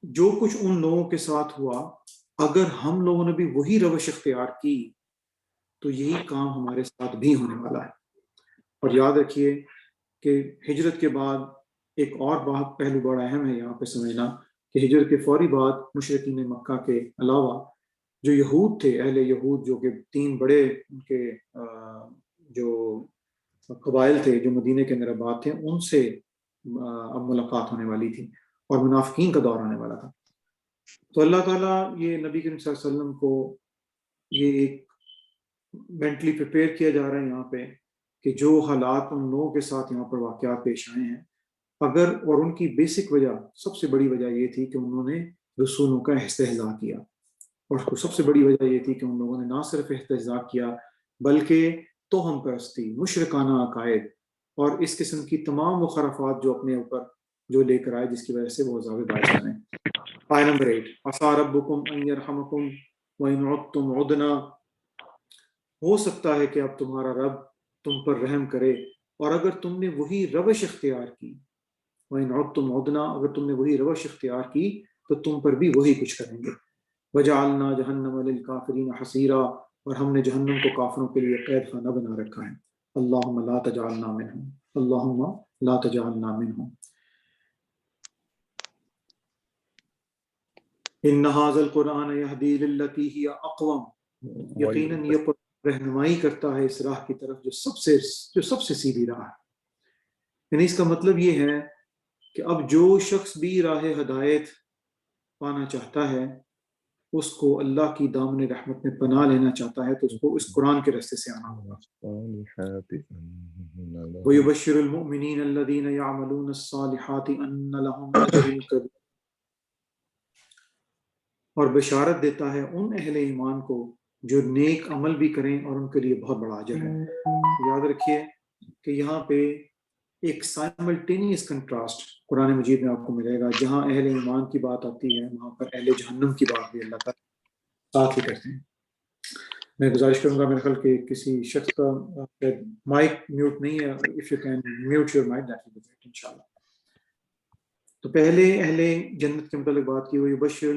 جو کچھ ان لوگوں کے ساتھ ہوا، اگر ہم لوگوں نے بھی وہی روش اختیار کی تو یہی کام ہمارے ساتھ بھی ہونے والا ہے۔ اور یاد رکھیے کہ ہجرت کے بعد ایک اور بات پہلو بڑا اہم ہے یہاں پہ سمجھنا، کہ ہجرت کے فوری بعد مشرکین مکہ کے علاوہ جو یہود تھے، اہل یہود، جو کہ 3 بڑے ان کے جو قبائل تھے جو مدینے کے اندر آباد تھے، ان سے اب ملاقات ہونے والی تھی اور منافقین کا دور آنے والا تھا۔ تو اللہ تعالیٰ یہ نبی کریم صلی اللہ علیہ وسلم کو یہ ایک مینٹلی پریپیئر کیا جا رہا ہے یہاں پہ کہ جو حالات ان لوگوں کے ساتھ یہاں پر واقعات پیش آئے ہیں، اگر اور ان کی بیسک وجہ، سب سے بڑی وجہ یہ تھی کہ انہوں نے رسولوں کا استہزاء کیا، اور سب سے بڑی وجہ یہ تھی کہ ان لوگوں نے نہ صرف استہزاء کیا بلکہ توہم پرستی، مشرکانہ عقائد اور اس قسم کی تمام وہ خرافات جو اپنے اوپر جو لے کر آئے، جس کی وجہ سے وہ عذاب باعث بنے۔ آیت نمبر 8، عسیٰ ربکم ان یرحمکم وان عدتم عدنا، ہو سکتا ہے کہ اب تمہارا رب تم پر رحم کرے، اور اگر تم نے وہی روش اختیار کی، وَإِنْ عُدْتُمْ عُدْنَا، اگر تم نے وہی روش اختیار کی تو تم پر بھی وہی کچھ کریں گے۔ وَجَعَلْنَا جَهَنَّمَ لِلْكَافِرِينَ حَصِيرًا، اور ہم نے جہنم کو کافروں کے لیے قید خانہ بنا رکھا ہے۔ اللہم لا تجعلنا منہم، اللہم لا تجعلنا منہم۔ ان ھذا القرآن یہدی للتی ہی اقوم، یقیناً یہ قرآن رہنمائی کرتا ہے اس راہ کی طرف جو سب سے سیدھی راہ ہے۔ یعنی اس کا مطلب یہ ہے کہ اب جو شخص بھی راہ ہدایت پانا چاہتا ہے، اس کو اللہ کی دامن رحمت میں پناہ لینا چاہتا ہے، تو اس کو اس قرآن کے راستے سے آنا ہوگا۔ وَيُبَشِّرُ الْمُؤْمِنِينَ الَّذِينَ يَعْمَلُونَ الصَّالِحَاتِ أَنَّ لَهُمْ أَجْرًا كَبِيرًا، اور بشارت دیتا ہے ان اہل ایمان کو جو نیک عمل بھی کریں اور ان کے لیے بہت بڑا اجر ہے۔ یاد رکھیے کہ یہاں پہ ایک سائملٹینیس کنٹراسٹ قرآن مجید میں آپ کو ملے گا، جہاں اہل ایمان کی بات آتی ہے وہاں پر اہل جہنم کی بات بھی اللہ تعالیٰ ساتھ ہی کرتے ہیں۔ میں گزارش کروں گا، میرے خیال کہ کسی شخص کا مائک میوٹ نہیں ہے، if you can mute your mic that will be great انشاءاللہ۔ تو پہلے اہل جنت کے متعلق بات کی، وَيُبَشِّرُ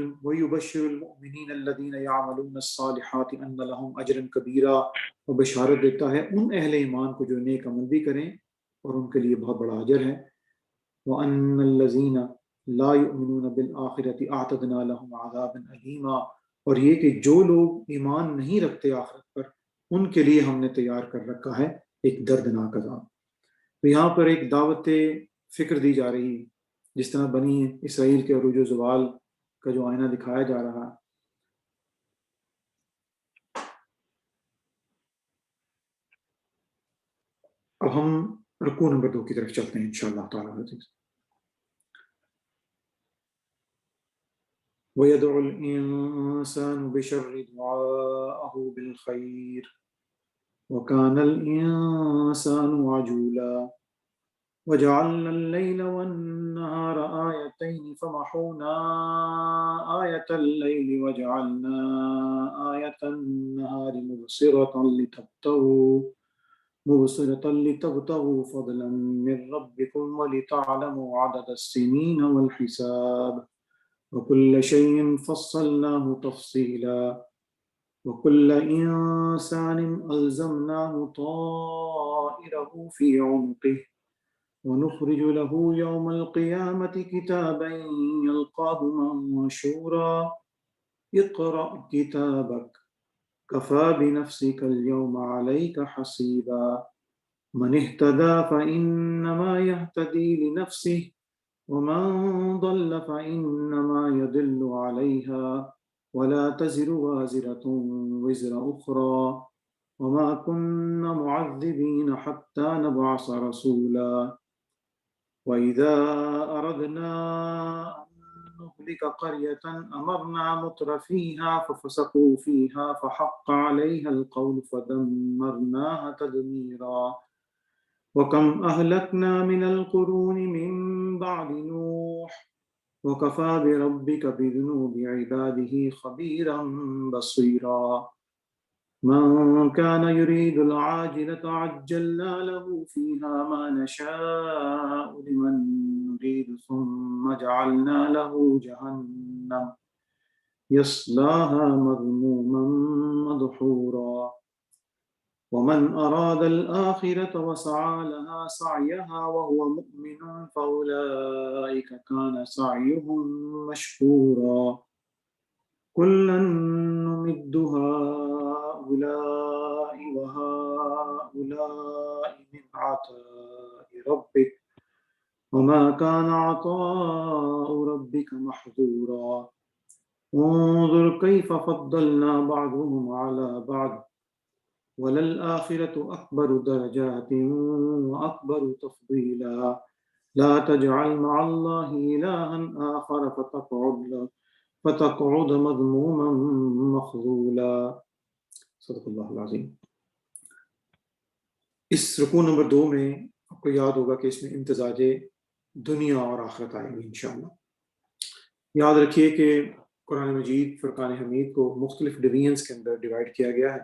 الْمُؤْمِنِينَ الَّذِينَ يَعْمَلُونَ الصَّالِحَاتِ أَنَّ لَهُمْ أَجْرًا كَبِيرًا، اور بشارت دیتا ہے ان اہل ایمان کو جو نیک عمل بھی کریں اور ان کے لیے بہت بڑا اجر ہے۔ وَأَنَّ الَّذِينَ لَا يُؤْمِنُونَ بِالْآخِرَةِ أَعْتَدْنَا لَهُمْ عَذَابًا أَلِيمًا، اور یہ کہ جو لوگ ایمان نہیں رکھتے آخرت پر، ان کے لیے ہم نے تیار کر رکھا ہے ایک دردناک عذاب۔ تو یہاں پر ایک دعوت فکر دی جا رہی، جس طرح بنی اسرائیل کے عروج و زوال کا جو آئینہ دکھایا جا رہا۔ اب ہم رکوع نمبر 2 کی طرف چلتے ہیں انشاءاللہ تعالی۔ وَيَدْعُ الْإِنسَانُ بِشَرِّ دُعَاءَهُ بِالْخَيْرِ وَكَانَ الْإِنسَانُ عَجُولًا وَجَعَلْنَا اللَّيْلَ وَالنَّهَارَ آيَتَيْنِ فَمَحَوْنَا آيَةَ اللَّيْلِ وَجَعَلْنَا آيَةَ النَّهَارِ مُبْصِرَةً لِتَبْتَغُوا فَضْلًا مِّن رَّبِّكُمْ وَلِتَعْلَمُوا عَدَدَ السِّنِينَ وَالْحِسَابَ وَكُلَّ شَيْءٍ فَصَّلْنَاهُ تَفْصِيلًا وَكُلَّ إِنسَانٍ أَلْزَمْنَاهُ طَائِرَهُ فِي عُنُقِهِ وَنُخْرِجُ لَهُ يَوْمَ الْقِيَامَةِ كِتَابًا يَلْقَاهُ مَنشُورًا اقْرَأْ كِتَابَكَ كَفَى بِنَفْسِكَ الْيَوْمَ عَلَيْكَ حَسِيبًا مَنِ اهْتَدَىٰ فَإِنَّمَا يَهْتَدِي لِنَفْسِهِ وَمَن ضَلَّ فَإِنَّمَا يَضِلُّ عَلَيْهَا وَلَا تَزِرُ وَازِرَةٌ وِزْرَ أُخْرَىٰ وَمَا كُنَّا مُعَذِّبِينَ حَتَّىٰ نَبْعَثَ رَسُولًا وَإِذَا أَرَدْنَا أَن نُّهْلِكَ قَرْيَةً أَمَرْنَا مُتْرَفِيهَا فَفَسَقُوا فِيهَا فَحَقَّ عَلَيْهَا الْقَوْلُ فَدَمَّرْنَاهَا تَدْمِيرًا۔ وَكَمْ أَهْلَكْنَا مِنَ الْقُرُونِ مِنْ بَعْدِ نُوحٍ وَكَفَى بِرَبِّكَ بِذُنُوبِ عِبَادِهِ خَبِيرًا بَصِيرًا من كان يريد العاجلة عجلنا له فيها ما نشاء لمن نريد ثم جعلنا له جهنم يصلاها مذموما مدحورا ومن أراد الآخرة وسعى لها سعيها وهو مؤمن فأولئك كان سعيهم مشكورا كلا نمد هؤلاء وهؤلاء من عطاء ربك وما كان عطاء ربك محظورا انظر كيف فضلنا بعضهم على بعض وللآخرة أكبر درجات وأكبر تفضيلا لا تجعل مع الله إلها آخر فتقعد مذموما مخذولا صدق اللہ العظیم۔ اس رکوع نمبر 2 میں آپ کو یاد ہوگا کہ اس میں امتزاج دنیا اور آخرت آئے گی انشاءاللہ۔ یاد رکھیے کہ قرآن مجید فرقان حمید کو مختلف ڈویژنز کے اندر ڈیوائڈ کیا گیا ہے۔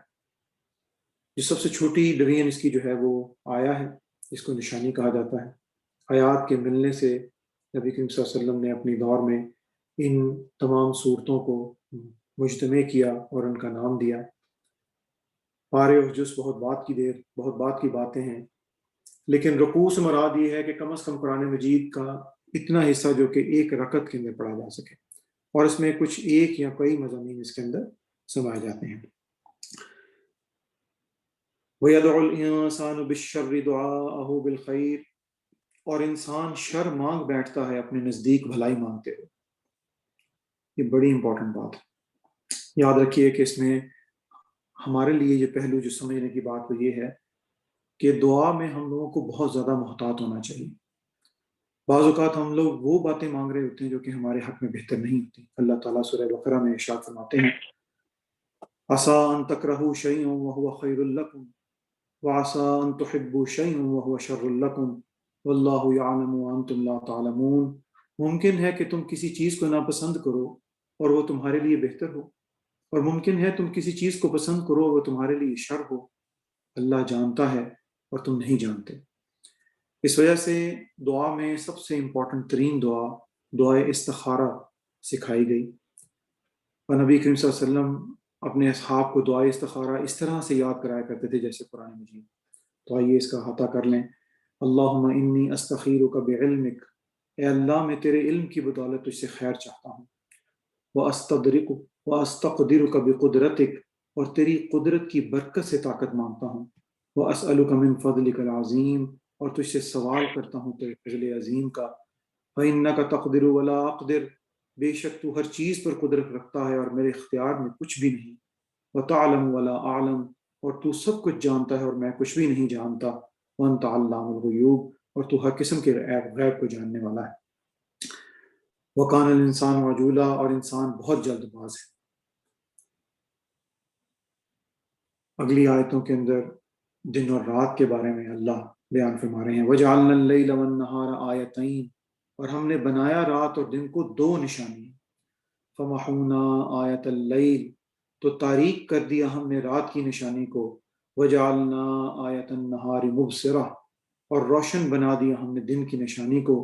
جو سب سے چھوٹی ڈویژن اس کی جو ہے وہ آیا ہے، اس کو نشانی کہا جاتا ہے۔ آیات کے ملنے سے نبی کریم صلی اللہ علیہ وسلم نے اپنی دور میں ان تمام صورتوں کو مجتمع کیا اور ان کا نام دیا۔ پارے اور جز بہت بات کی باتیں ہیں، لیکن رکوع سے مراد یہ ہے کہ کم از کم قرآن مجید کا اتنا حصہ جو کہ ایک رکعت کے اندر پڑھا جا سکے، اور اس میں کچھ ایک یا کئی مضامین اس کے اندر سمائے جاتے ہیں۔ وَيَدْعُ الْإِنسَانُ بِالشَّرِّ دُعَاءَهُ بِالْخَيْرِ، اور انسان شر مانگ بیٹھتا ہے اپنے نزدیک بھلائی مانگتے ہوئے۔ یہ بڑی امپورٹنٹ بات ہے۔ یاد رکھیے کہ اس میں ہمارے لیے یہ پہلو جو سمجھنے کی بات وہ یہ ہے کہ دعا میں ہم لوگوں کو بہت زیادہ محتاط ہونا چاہیے۔ بعض اوقات ہم لوگ وہ باتیں مانگ رہے ہوتے ہیں جو کہ ہمارے حق میں بہتر نہیں ہوتی۔ اللہ تعالیٰ سورہ بقرہ میں ارشاد فرماتے ہیں عسیٰ ان تکرہوا شیئا وہو خیر لکم وعسیٰ ان تحبوا شیئا وہو شر لکم واللہ یعلم وانتم لا تعلمون۔ ممکن ہے کہ تم کسی چیز کو ناپسند کرو اور وہ تمہارے لیے بہتر ہو، اور ممکن ہے تم کسی چیز کو پسند کرو وہ تمہارے لیے شر ہو، اللہ جانتا ہے اور تم نہیں جانتے۔ اس وجہ سے دعا میں سب سے امپورٹنٹ ترین دعا دعائے استخارہ سکھائی گئی، اور نبی کریم صلی اللہ علیہ وسلم اپنے اصحاب کو دعائے استخارہ اس طرح سے یاد کرایا کرتے تھے جیسے قرآن مجید۔ تو آئیے اس کا احاطہ کر لیں۔ اللہم انی استخیرک بعلمک، اے اللہ میں تیرے علم کی بدولت تجھ سے خیر چاہتا ہوں۔ وَأَسْتَقْدِرُكَ بِقُدْرَتِكَ، اور تیری قدرت کی برکت سے طاقت مانگتا ہوں۔ وَأَسْأَلُكَ مِن فَضْلِكَ الْعَظِيمِ، اور تجھ سے سوال کرتا ہوں تیرے فضل عظیم کا۔ فَإِنَّكَ تَقْدِرُ وَلَا أَقْدِرُ، بے شک تو ہر چیز پر قدرت رکھتا ہے اور میرے اختیار میں کچھ بھی نہیں۔ وَتَعْلَمُ وَلَا أَعْلَمُ، اور تو سب کچھ جانتا ہے اور میں کچھ بھی نہیں جانتا۔ وَأَنْتَ عَلَّامُ الْغُیُوبِ، اور تو ہر قسم کے غیب کو جاننے والا ہے۔ وَكَانَ الْإِنسَانُ عَجُولًا، اور انسان بہت جلد باز ہے۔ اگلی آیتوں کے اندر دن اور رات کے بارے میں اللہ بیان فرما رہے ہیں۔ وَجَعَلْنَا اللَّيْلَ وَالنَّهَارَ آیَتَيْنِ، اور ہم نے بنایا رات اور دن کو دو نشانی۔ فَمَحَوْنَا آیَةَ اللَّيْلِ، تو تاریک کر دیا ہم نے رات کی نشانی کو۔ وَجَعَلْنَا آیَةَ النَّهَارِ مُبْصِرَةً، اور روشن بنا دیا ہم نے دن کی نشانی کو۔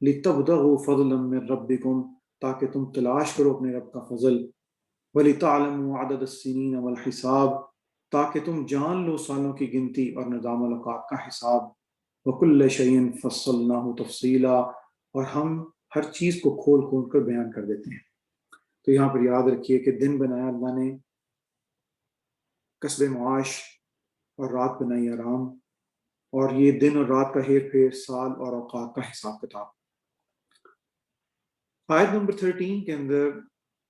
لِتَبْتَغُوا فَضْلًا مِّن رَبِّكُمْ، تاکہ تم تلاش کرو اپنے رب کا فضل۔ وَلِتَعْلَمُوا عَدَدَ السِّنِينَ وَالْحِسَابَ، تاکہ تم جان لو سالوں کی گنتی اور نظام الاوقات کا حساب۔ وَكُلَّ شَيْءٍ فَصَّلْنَاهُ تَفْصِيلًا، اور ہم ہر چیز کو کھول کھول کر بیان کر دیتے ہیں۔ تو یہاں پر یاد رکھیے کہ دن بنایا اللہ نے کسب معاش، اور رات بنائی آرام، اور یہ دن اور رات کا ہیر پھیر سال اور اوقات کا حساب کتاب۔ آیت نمبر 13 کے اندر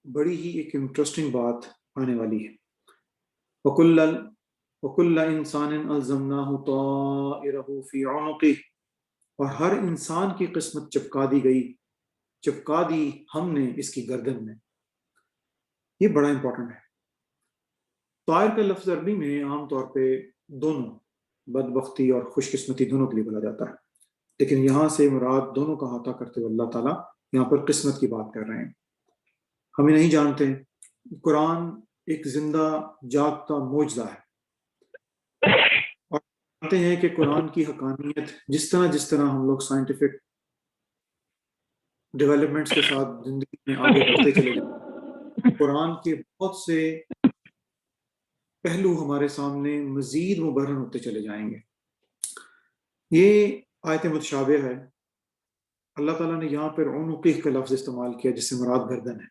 بڑی ہی ایک انٹرسٹنگ بات آنے والی ہے۔ وَكُلَّ إِنسَانٍ أَلْزَمْنَاهُ طَائِرَهُ فِي عُنُقِهِ، اور ہر انسان کی قسمت چپکا دی ہم نے اس کی گردن میں۔ یہ بڑا امپورٹنٹ ہے۔ طائر کا لفظ عربی میں عام طور پہ دونوں بدبختی اور خوش قسمتی دونوں کے لیے بولا جاتا ہے، لیکن یہاں سے مراد دونوں کا احاطہ کرتے ہوئے اللہ تعالیٰ یہاں پر قسمت کی بات کر رہے ہیں۔ ہمیں نہیں جانتے، قرآن ایک زندہ جاگتا معجزہ ہے، اور جانتے ہیں کہ قرآن کی حقانیت جس طرح ہم لوگ سائنٹیفک ڈیولپمنٹس کے ساتھ زندگی میں آگے بڑھتے چلے جائیں، قرآن کے بہت سے پہلو ہمارے سامنے مزید مبرہن ہوتے چلے جائیں گے۔ یہ آیت متشابہ ہے، اللہ تعالیٰ نے یہاں پر عنقی کا لفظ استعمال کیا جس سے مراد گردن ہے۔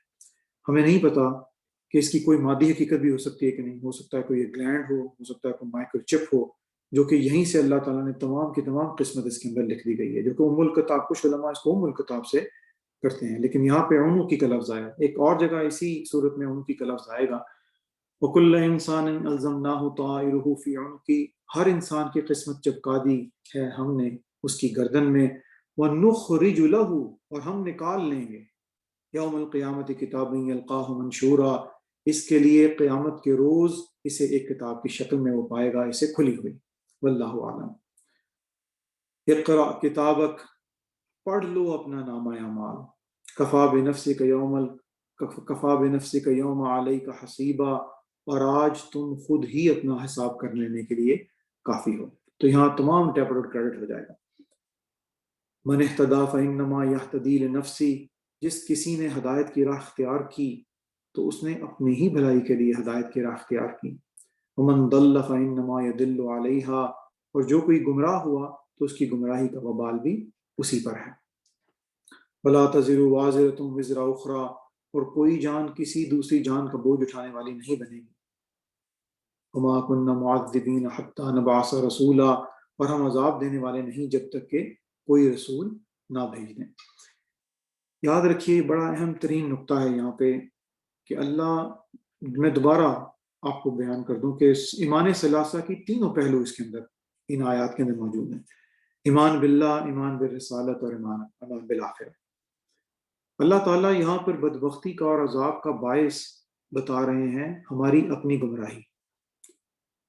ہمیں نہیں پتا کہ اس کی کوئی مادی حقیقت بھی ہو سکتی ہے کہ نہیں، ہو سکتا ہے کوئی گلینڈ ہو سکتا ہے کوئی مائکرو چپ ہو، جو کہ یہیں سے اللہ تعالیٰ نے تمام کی تمام قسمت اس کے اندر لکھ دی گئی ہے، جو کہ ام الکتاب، کچھ علماء اس کو ام الکتاب سے کرتے ہیں، لیکن یہاں پہ عنقی کا لفظ آیا۔ ایک اور جگہ اسی صورت میں عنقی کا لفظ آئے گا، وَكُلَّ إِنسَانٍ أَلْزَمْنَاهُ طَائِرَهُ فِي عُنُقِهِ، ہر انسان کی قسمت چپکا دی ہے ہم نے اس کی گردن میں، وَنُخْرِجُ لَهُ، اور ہم نکال لیں گے، یوم القیامت کتابًا یلقاہ منشورا، اس کے لیے قیامت کے روز اسے ایک کتاب کی شکل میں وہ پائے گا، اسے کھلی ہوئی۔ واللہ اعلم۔ اقرأ کتابک، پڑھ لو اپنا نامہ اعمال، کفا بنفسک یوم کفا بنفسک یوم علیک حسیبا، اور آج تم خود ہی اپنا حساب کر لینے کے لیے کافی ہو۔ تو یہاں تمام ٹیپروٹ کریڈٹ ہو جائے گا۔ من اہتدی فانما یہتدی لنفسی، جس کسی نے ہدایت کی راہ اختیار کی تو اس نے اپنی ہی بھلائی کے لیے ہدایت کی راہ اختیار کی۔ ومن ضل فانما یضل علیہا، اور جو کوئی گمراہ ہوا تو اس کی گمراہی کا وبال بھی اسی پر ہے۔ ولا تزر وازرۃ وزر اخری، اور کوئی جان کسی دوسری جان کا بوجھ اٹھانے والی نہیں بنے گی۔ وما كنا معذبین حتی نبعث رسولا، اور ہم عذاب دینے والے نہیں جب تک کہ کوئی رسول نہ بھیج دیں۔ یاد رکھیے بڑا اہم ترین نقطہ ہے یہاں پہ کہ اللہ، میں دوبارہ آپ کو بیان کر دوں کہ ایمان ثلاثہ کی تینوں پہلو اس کے اندر، ان آیات کے اندر موجود ہیں، ایمان باللہ، ایمان بالرسالت، اور ایمان بالآخرہ۔ اللہ تعالیٰ یہاں پر بدبختی کا اور عذاب کا باعث بتا رہے ہیں ہماری اپنی گمراہی،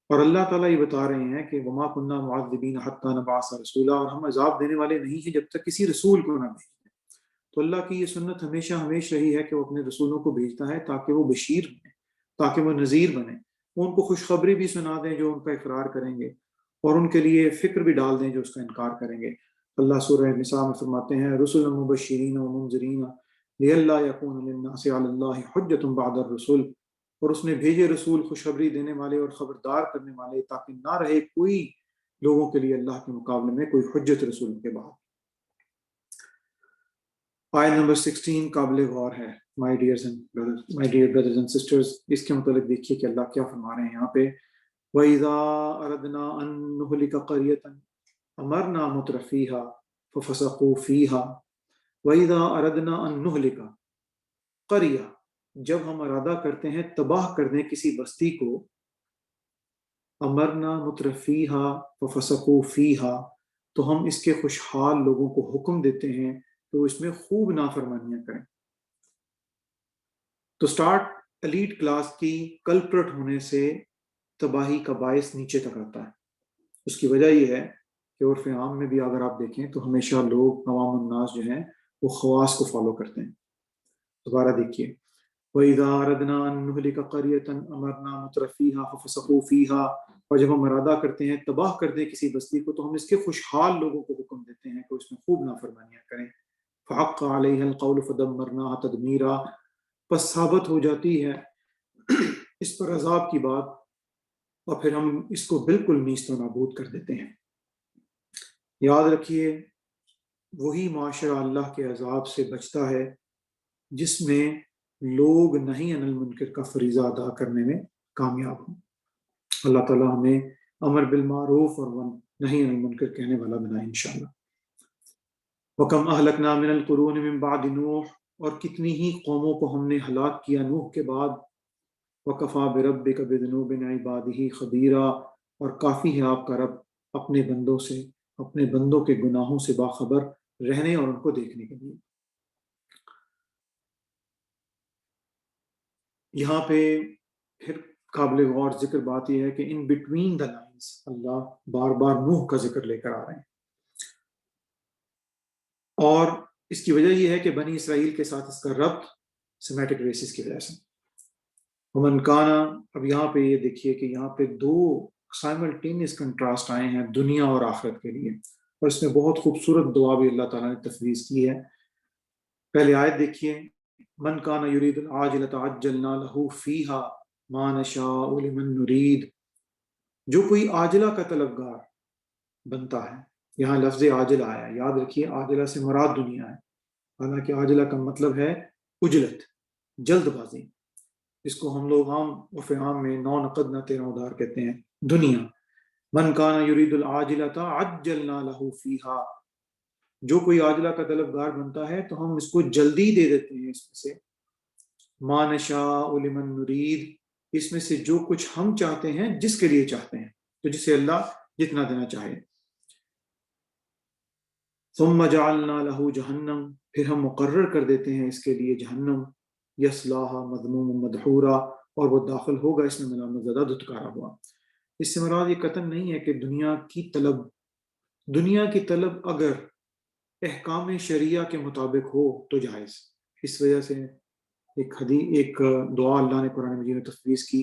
اور اللہ تعالیٰ یہ بتا رہے ہیں کہ وما كنا معذبین حتی نبعث رسولا، اور ہم عذاب دینے والے نہیں ہیں جب تک کسی رسول کو نہ بھیج دیں۔ تو اللہ کی یہ سنت ہمیشہ رہی ہے کہ وہ اپنے رسولوں کو بھیجتا ہے تاکہ وہ بشیر بنے، تاکہ وہ نذیر بنے، وہ ان کو خوشخبری بھی سنا دیں جو ان کا اقرار کریں گے، اور ان کے لیے فکر بھی ڈال دیں جو اس کا انکار کریں گے۔ اللہ سورہ نساء میں فرماتے ہیں رسلا مبشرین ومنذرین لئلا یکون للناس علی اللہ حجۃ بعد الرسل، اور اس نے بھیجے رسول خوشخبری دینے والے اور خبردار کرنے والے تاکہ نہ رہے کوئی لوگوں کے لیے اللہ کے مقابلے میں کوئی حجت رسول کے بعد۔ آیت نمبر 16 قابل غور ہے my dear brothers and sisters. اس کے متعلق دیکھیے کہ اللہ کیا فرما رہے ہیں یہاں پہ، وَإِذَا أَرَدْنَا أَن نُهْلِكَ قَرْيَةً أَمَرْنَا مُتْرَفِيهَا فَفَسَقُوا فِيهَا وَإِذَا أَرَدْنَا أَن نُهْلِكَ قَرْيَةً، جب ہم ارادہ کرتے ہیں تباہ کر دیں کسی بستی کو، امرنا مترفیها ففسقوا فیها، تو ہم اس کے خوشحال لوگوں کو حکم دیتے ہیں تو اس میں خوب نافرمانیاں کریں۔ تو سٹارٹ ایلیٹ کلاس کی کلپرٹ ہونے سے تباہی کا باعث نیچے تک آتا ہے۔ اس کی وجہ یہ ہے کہ عرف عام میں بھی اگر آپ دیکھیں تو ہمیشہ لوگ، عوام الناس جو ہیں، وہ خواص کو فالو کرتے ہیں۔ دوبارہ دیکھیے، وَإِذَا أَرَدْنَا أَن نُهْلِكَ قَرْيَةً أَمَرْنَا مُتْرَفِيهَا فَفَسَقُوا فِيهَا، اور جب ہم ارادہ کرتے ہیں تباہ کر دیں کسی بستی کو تو ہم اس کے خوشحال لوگوں کو حکم دیتے ہیں کہ اس میں خوب نافرمانیاں کریں۔ فحق علیہ القول فدمرناها تدمیرا، پس ثابت ہو جاتی ہے اس پر عذاب کی بات اور پھر ہم اس کو بالکل نیست و نابود کر دیتے ہیں۔ یاد رکھیے وہی معاشرہ اللہ کے عذاب سے بچتا ہے جس میں لوگ نہیں عن المنکر کا فریضہ ادا کرنے میں کامیاب ہوں۔ اللہ تعالیٰ ہمیں امر بالمعروف اور نہی عن المنکر کہنے والا بنائے انشاءاللہ۔ وَكَمْ أَهْلَكْنَا مِنَ الْقُرُونِ مِن بَعْدِ نوح، اور کتنی ہی قوموں کو ہم نے ہلاک کیا نوح کے بعد۔ وَكَفَى بِرَبِّكَ بِذُنُوبِ عِبَادِهِ خَبِيرًا، اور کافی ہے آپ کا رب اپنے بندوں سے، اپنے بندوں کے گناہوں سے باخبر رہنے اور ان کو دیکھنے کے لیے۔ یہاں پہ پھر قابل غور ذکر بات یہ ہے کہ in between the lines reasons Allah بار بار نوح کا ذکر لے کر آ رہے ہیں، اور اس کی وجہ یہ ہے کہ بنی اسرائیل کے ساتھ اس کا ربط سیمیٹک ریسز کی وجہ سے۔ ومن کانا، اب یہاں پہ یہ دیکھیے کہ یہاں پہ دو سائملٹینیس کنٹراسٹ آئے ہیں دنیا اور آخرت کے لیے، اور اس میں بہت خوبصورت دعا بھی اللہ تعالیٰ نے تفویض کی ہے۔ پہلے آیت دیکھیے، من کانا یرید العاجلۃ عجلنا لہ فیہا ما نشاء لمن نرید، جو کوئی عاجلہ کا طلبگار بنتا ہے، یہاں لفظ عاجلہ آیا ہے، یاد رکھیے عاجلہ سے مراد دنیا ہے، حالانکہ عاجلہ کا مطلب ہے عجلت، جلد بازی، اس کو ہم لوگ عام عرف عام میں نو نقد نہ تیرا ادھار کہتے ہیں، دنیا۔ من کان یرید العاجلۃ عجلنا لہ فیہا، جو کوئی عاجلہ کا طلبگار بنتا ہے تو ہم اس کو جلدی دے دیتے ہیں اس میں سے، ما نشاء لمن نرید، اس میں سے جو کچھ ہم چاہتے ہیں جس کے لیے چاہتے ہیں، تو جسے اللہ جتنا دینا چاہے۔ ثم جعلنا لہ جہنم، پھر ہم مقرر کر دیتے ہیں اس کے لیے جہنم، یصلاھا مذموما مدحورا، اور وہ داخل ہوگا اس میں ملامت زدہ دھتکارا ہوا۔ اس سے مراد یہ قطعاً نہیں ہے کہ دنیا کی طلب اگر احکام شریعہ کے مطابق ہو تو جائز۔ اس وجہ سے ایک دعا اللہ نے قرآن مجید میں تفویض کی،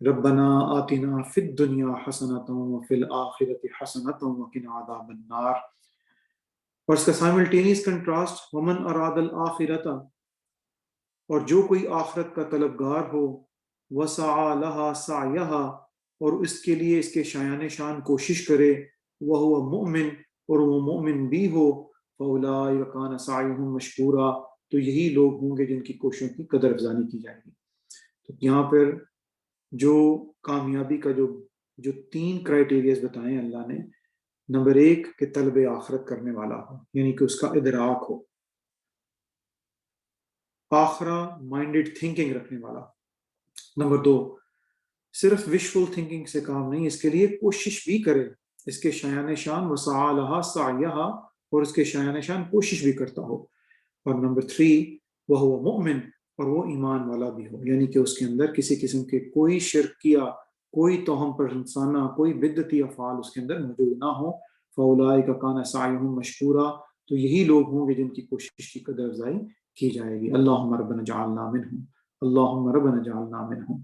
ربنا آتنا فی الدنیا حسنۃ وفی الآخرۃ حسنۃ وقنا عذاب النار، اور اس کا سائملٹینیس کنٹراسٹ ومن اراد الآخرۃ، اور جو کوئی آخرت کا طلبگار ہو، وسعى لها سعیہا، اور اس کے لیے اس کے شایان شان کوشش کرے، وہو مؤمن، اور وہ مومن بھی ہو، فاولئک کان سعیہم مشکورا، تو یہی لوگ ہوں گے جن کی کوششوں کی قدر افزانی کی جائے گی۔ تو یہاں پر جو کامیابی کا جو تین کرائٹیریاز بتائے ہیں اللہ نے، نمبر ایک کہ طلب آخرت کرنے والا ہو، یعنی کہ اس کا ادراک ہو، آخرہ مائنڈڈ تھنکنگ رکھنے والا، نمبر دو صرف وشفل تھنکنگ سے کام نہیں، اس کے لیے کوشش بھی کرے، اس کے شایان شان وسعى لها سعیہا، اور اس کے شایان شان کوشش بھی کرتا ہو، اور نمبر تھری وہو مؤمن، اور وہ ایمان والا بھی ہو، یعنی کہ اس کے اندر کسی قسم کے کوئی شرک کیا، کوئی توہم پر انسانہ، کوئی بدعتی افعال اس کے اندر موجود نہ ہو، فاولئک کان سعیہم مشکورا، تو یہی لوگ ہوں گے جن کی کوشش کی قدر افزائی کی جائے گی۔ اللہم ربنا جعلنا منہم، اللہم ربنا جعلنا منہم۔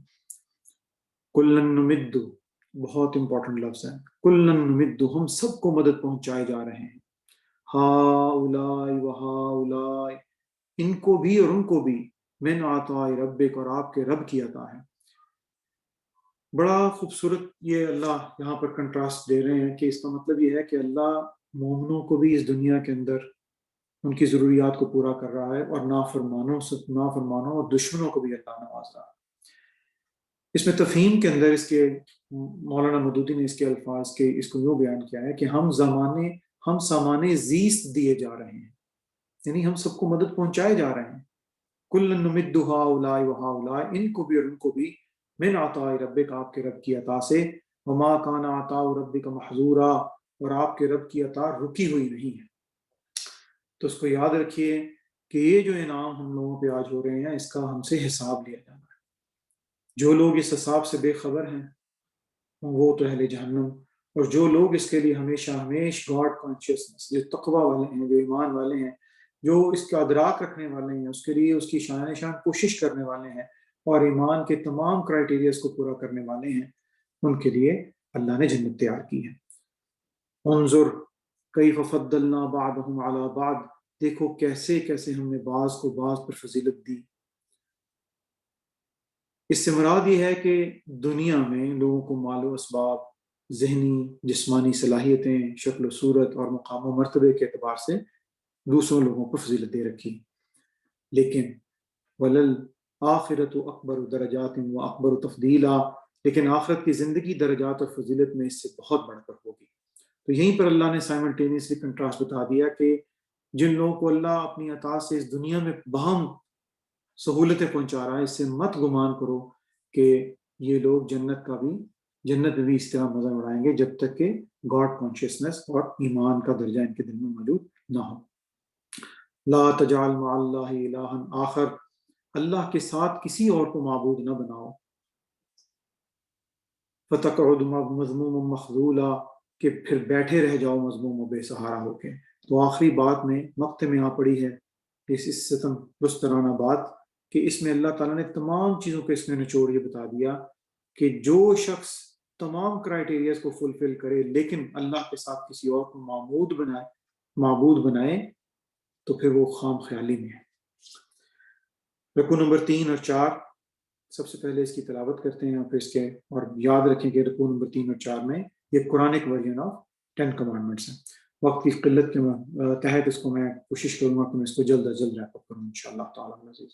کلن نمد، بہت امپورٹنٹ لفظ ہے، کلن نمد، ہم سب کو مدد پہنچائے جا رہے ہیں، ہؤلاء وہؤلاء، ان کو بھی اور ان کو بھی، من عطاء ربک، اور آپ کے رب کی عطا ہے۔ بڑا خوبصورت یہ اللہ یہاں پر کنٹراسٹ دے رہے ہیں کہ اس کا مطلب یہ ہے کہ اللہ مومنوں کو بھی اس دنیا کے اندر ان کی ضروریات کو پورا کر رہا ہے، اور نافرمانوں اور دشمنوں کو بھی اللہ نواز رہا ہے۔ اس میں تفہیم کے اندر اس کے مولانا مودودی نے اس کے الفاظ کے اس کو یوں بیان کیا ہے کہ ہم سامان زیست دیے جا رہے ہیں، یعنی ہم سب کو مدد پہنچائے جا رہے ہیں، کل نمد ہؤلاء وہؤلاء، ان کو بھی اور ان کو بھی، من عطاء ربک، آپ کے رب کی عطا سے، وما کان عطاء ربک محظورا، اور آپ کے رب کی عطا رکی ہوئی نہیں ہے۔ تو اس کو یاد رکھیے کہ یہ جو انعام ہم لوگوں پہ آج ہو رہے ہیں اس کا ہم سے حساب لیا جانا ہے۔ جو لوگ اس حساب سے بے خبر ہیں وہ تو اہل جہنم، اور جو لوگ اس کے لیے ہمیشہ گاڈ کانشیسنس، جو تقوی والے ہیں، جو ایمان والے ہیں، جو اس کا ادراک رکھنے والے ہیں، اس کے لیے اس کی شان کوشش کرنے والے ہیں، اور ایمان کے تمام کرائٹیریاز کو پورا کرنے والے ہیں، ان کے لیے اللہ نے جنت تیار کی ہے۔ انظر کیف فضلنا بعضهم علی بعض، دیکھو کیسے کیسے ہم نے بعض کو بعض پر فضیلت دی۔ اس سے مراد یہ ہے کہ دنیا میں لوگوں کو مال و اسباب، ذہنی جسمانی صلاحیتیں، شکل و صورت اور مقام و مرتبے کے اعتبار سے دوسروں لوگوں کو فضیلت دے رکھی، لیکن ولل آخرت اکبر درجات و اکبر تفضیلا، لیکن آخرت کی زندگی درجات اور فضیلت میں اس سے بہت بڑھ کر ہوگی۔ تو یہیں پر اللہ نے سائملٹینیسلی کنٹراسٹ بتا دیا کہ جن لوگوں کو اللہ اپنی عطا سے اس دنیا میں بہم سہولتیں پہنچا رہا ہے، اس سے مت گمان کرو کہ یہ لوگ جنت میں بھی اس طرح مزہ اڑائیں گے جب تک کہ گاڈ کانشیسنس اور ایمان کا درجہ ان کے دل میں موجود نہ ہو۔ لا تجعل مع اللہ الہا آخر، اللہ کے ساتھ کسی اور کو معبود نہ بناؤ۔ فتقعد مذموما مخذولا، کہ پھر بیٹھے رہ جاؤ مذموم و بے سہارا ہو کے۔ تو آخری بات میں مقطع میں آ پڑی ہے اس ستم رسترانہ بات کہ اس میں اللہ تعالیٰ نے تمام چیزوں کو اس میں نچوڑ یہ بتا دیا کہ جو شخص تمام کرائٹیریاز کو فلفل کرے لیکن اللہ کے ساتھ کسی اور کو معبود بنائے تو پھر وہ خام خیالی میں ہے۔ رکوع نمبر 3 اور 4 سب سے پہلے اس کی تلاوت کرتے ہیں، پھر اس کے اور یاد رکھیں کہ رکوع نمبر 3 اور 4 میں یہ قرآنک ورژن آف 10 کمانڈمنٹس ہیں۔ وقت کی قلت کے تحت اس کو میں کوشش کروں گا کہ میں اس کو جلد از جلد ریپ اپ کروں انشاءاللہ تعالیٰ العزیز۔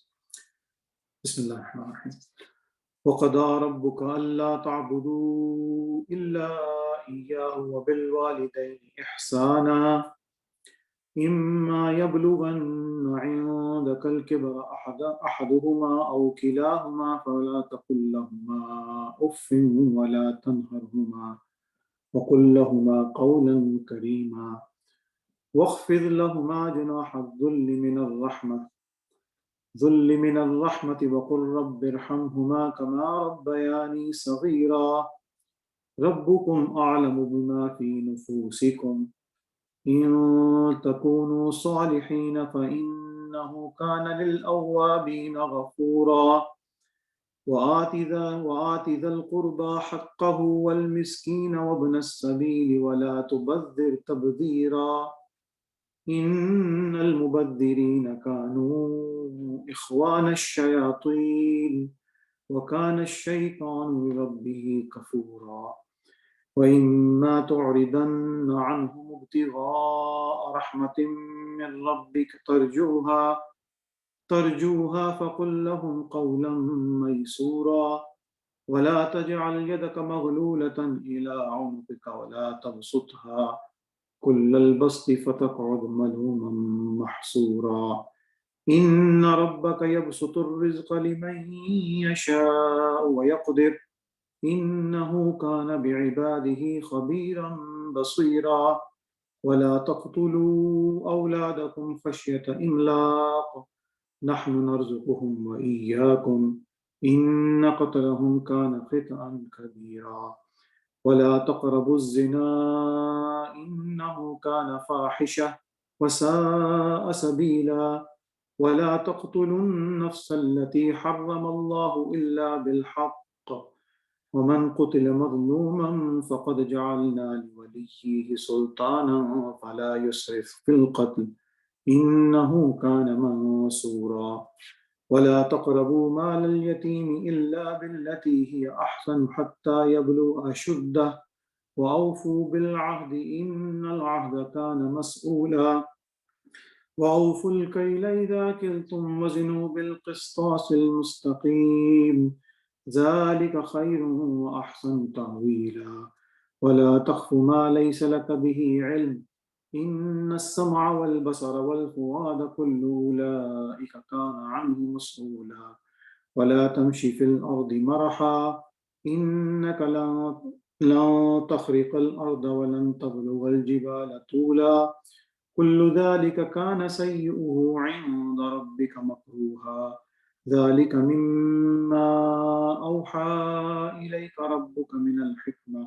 بسم اللہ الرحمن الرحیم۔ وَقَضَىٰ رَبُّكَ أَلَّا تَعْبُدُوا إِلَّا إِيَّاهُ وَبِالْوَالِدَيْنِ إِحْسَانًا إِمَّا يَبْلُغَنَّ عِندَكَ الْكِبَرَ أَحَدُهُمَا أَوْ كِلَاهُمَا فَلَا تَقُل لَّهُمَا أُفٍّ وَلَا تَنْهَرْهُمَا وَقُل لَّهُمَا قَوْلًا كَرِيمًا وَاخْفِضْ لَهُمَا جُنَاحَ الذُّلِّ مِنَ الرَّحْمَةِ وَقُل رَّبِّ ارْحَمْهُمَا كَمَا رَبَّيَانِي صَغِيرًا رَبُّكُمْ أَعْلَمُ بِمَا فِي نُفُوسِكُمْ إِن تَكُونُوا صَالِحِينَ فَإِنَّهُ كَانَ لِلْأَوَّابِينَ غَفُورًا وَآتِ ذَا الْقُرْبَى حَقَّهُ وَالْمِسْكِينَ وَابْنَ السَّبِيلِ وَلَا تُبَذِّرْ تَبْذِيرًا إِنَّ الْمُبَذِّرِينَ كَانُوا إِخْوَانَ الشَّيَاطِينِ وَكَانَ الشَّيْطَانُ لِرَبِّهِ كَفُورًا وَإِمَّا تُعْرِضَنَّ عَنْهُمُ ابْتِغَاءَ رَحْمَةٍ مِّن رَّبِّكَ ترجوها فقل لهم قولا ميسورا ولا تجعل يدك مغلولة إلى عنقك ولا تبسطها كل البسط فتقعد ملوما محسورا إن ربك يبسط الرزق لمن يشاء ويقدر إنه كان بعباده خبيرا بصيرا ولا تقتلوا أولادكم خشية إملاق نحن نرزقهم وإياكم إن قتلهم كان خطأ كبيرا ولا تقربوا الزنا إنه كان فاحشة وساء سبيلا ولا تقتلوا النفس التي حرم الله إلا بالحق ومن قتل مظلوما فقد جعلنا لوليه سلطانا فلا يسرف في القتل إنه كان منصورا ولا تقربوا مال اليتيم إلا بالتي هي أحسن حتى يبلغ أشده وأوفوا بالعهد إن العهد كان مسؤولا وأوفوا الكيل إذا كلتم وزنوا بالقسطاس المستقيم ذلك خير وأحسن تأويلا ولا تخف ما ليس لك به علم إن السمع والبصر والفؤاد كل أولئك كان عنه مسؤولا ولا تمشي في الأرض مرحا إنك لن تخرق الأرض ولن تبلغ الجبال طولا كل ذلك كان سيئه عند ربك مكروها ذلك مما أوحى إليك ربك من الحكمة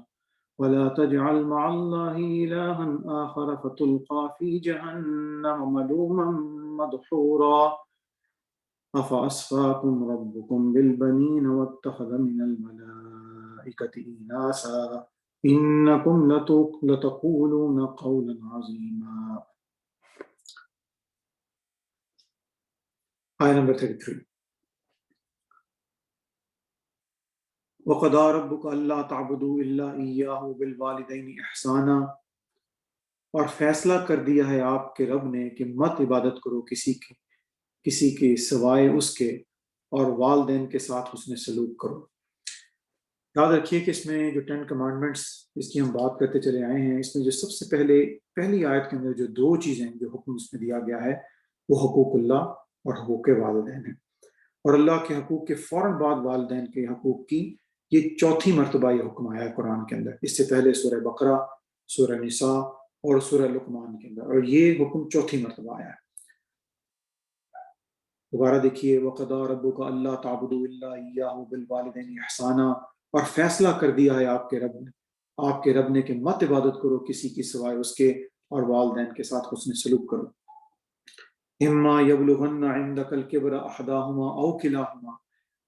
ولا تجعل مع الله إلها آخر فتلقى في جهنم ملوما مدحورا أفأصفاكم ربكم بالبنين واتخذ من الملائكة إناثا إنكم لتقولون قولا عظيما. آیت نمبر 33 وَقَضَىٰ رَبُّكَ أَلَّا تَعْبُدُوا إِلَّا إِيَّاهُ وَبِالْوَالِدَيْنِ إِحْسَانًا، اور فیصلہ کر دیا ہے آپ کے رب نے کہ مت عبادت کرو کسی کے سوائے اس کے، اور والدین کے ساتھ حسن سلوک کرو۔ یاد رکھیے کہ اس میں جو 10 کمانڈمنٹس اس کی ہم بات کرتے چلے آئے ہیں، اس میں جو سب سے پہلی آیت کے اندر جو 2 چیزیں جو حکم اس میں دیا گیا ہے وہ حقوق اللہ اور حقوق والدین ہیں، اور اللہ کے حقوق کے فوراً بعد والدین کے حقوق کی یہ 4تھی مرتبہ یہ حکم آیا ہے قرآن کے اندر۔ اس سے پہلے سورہ بقرہ، سورہ نساء اور سورہ لقمان کے اندر، اور یہ حکم 4تھی مرتبہ آیا ہے۔ دوبارہ دیکھیے وَقَضَىٰ رَبُّكَ أَلَّا تَعْبُدُوا إِلَّا إِيَّاهُ وَبِالْوَالِدَيْنِ إِحْسَانًا، اور فیصلہ کر دیا ہے آپ کے رب نے کہ مت عبادت کرو کسی کی سوائے اس کے، اور والدین کے ساتھ حسن سلوک کرو۔ اما یبلغن عندک الکبر احداہما او کلاہما،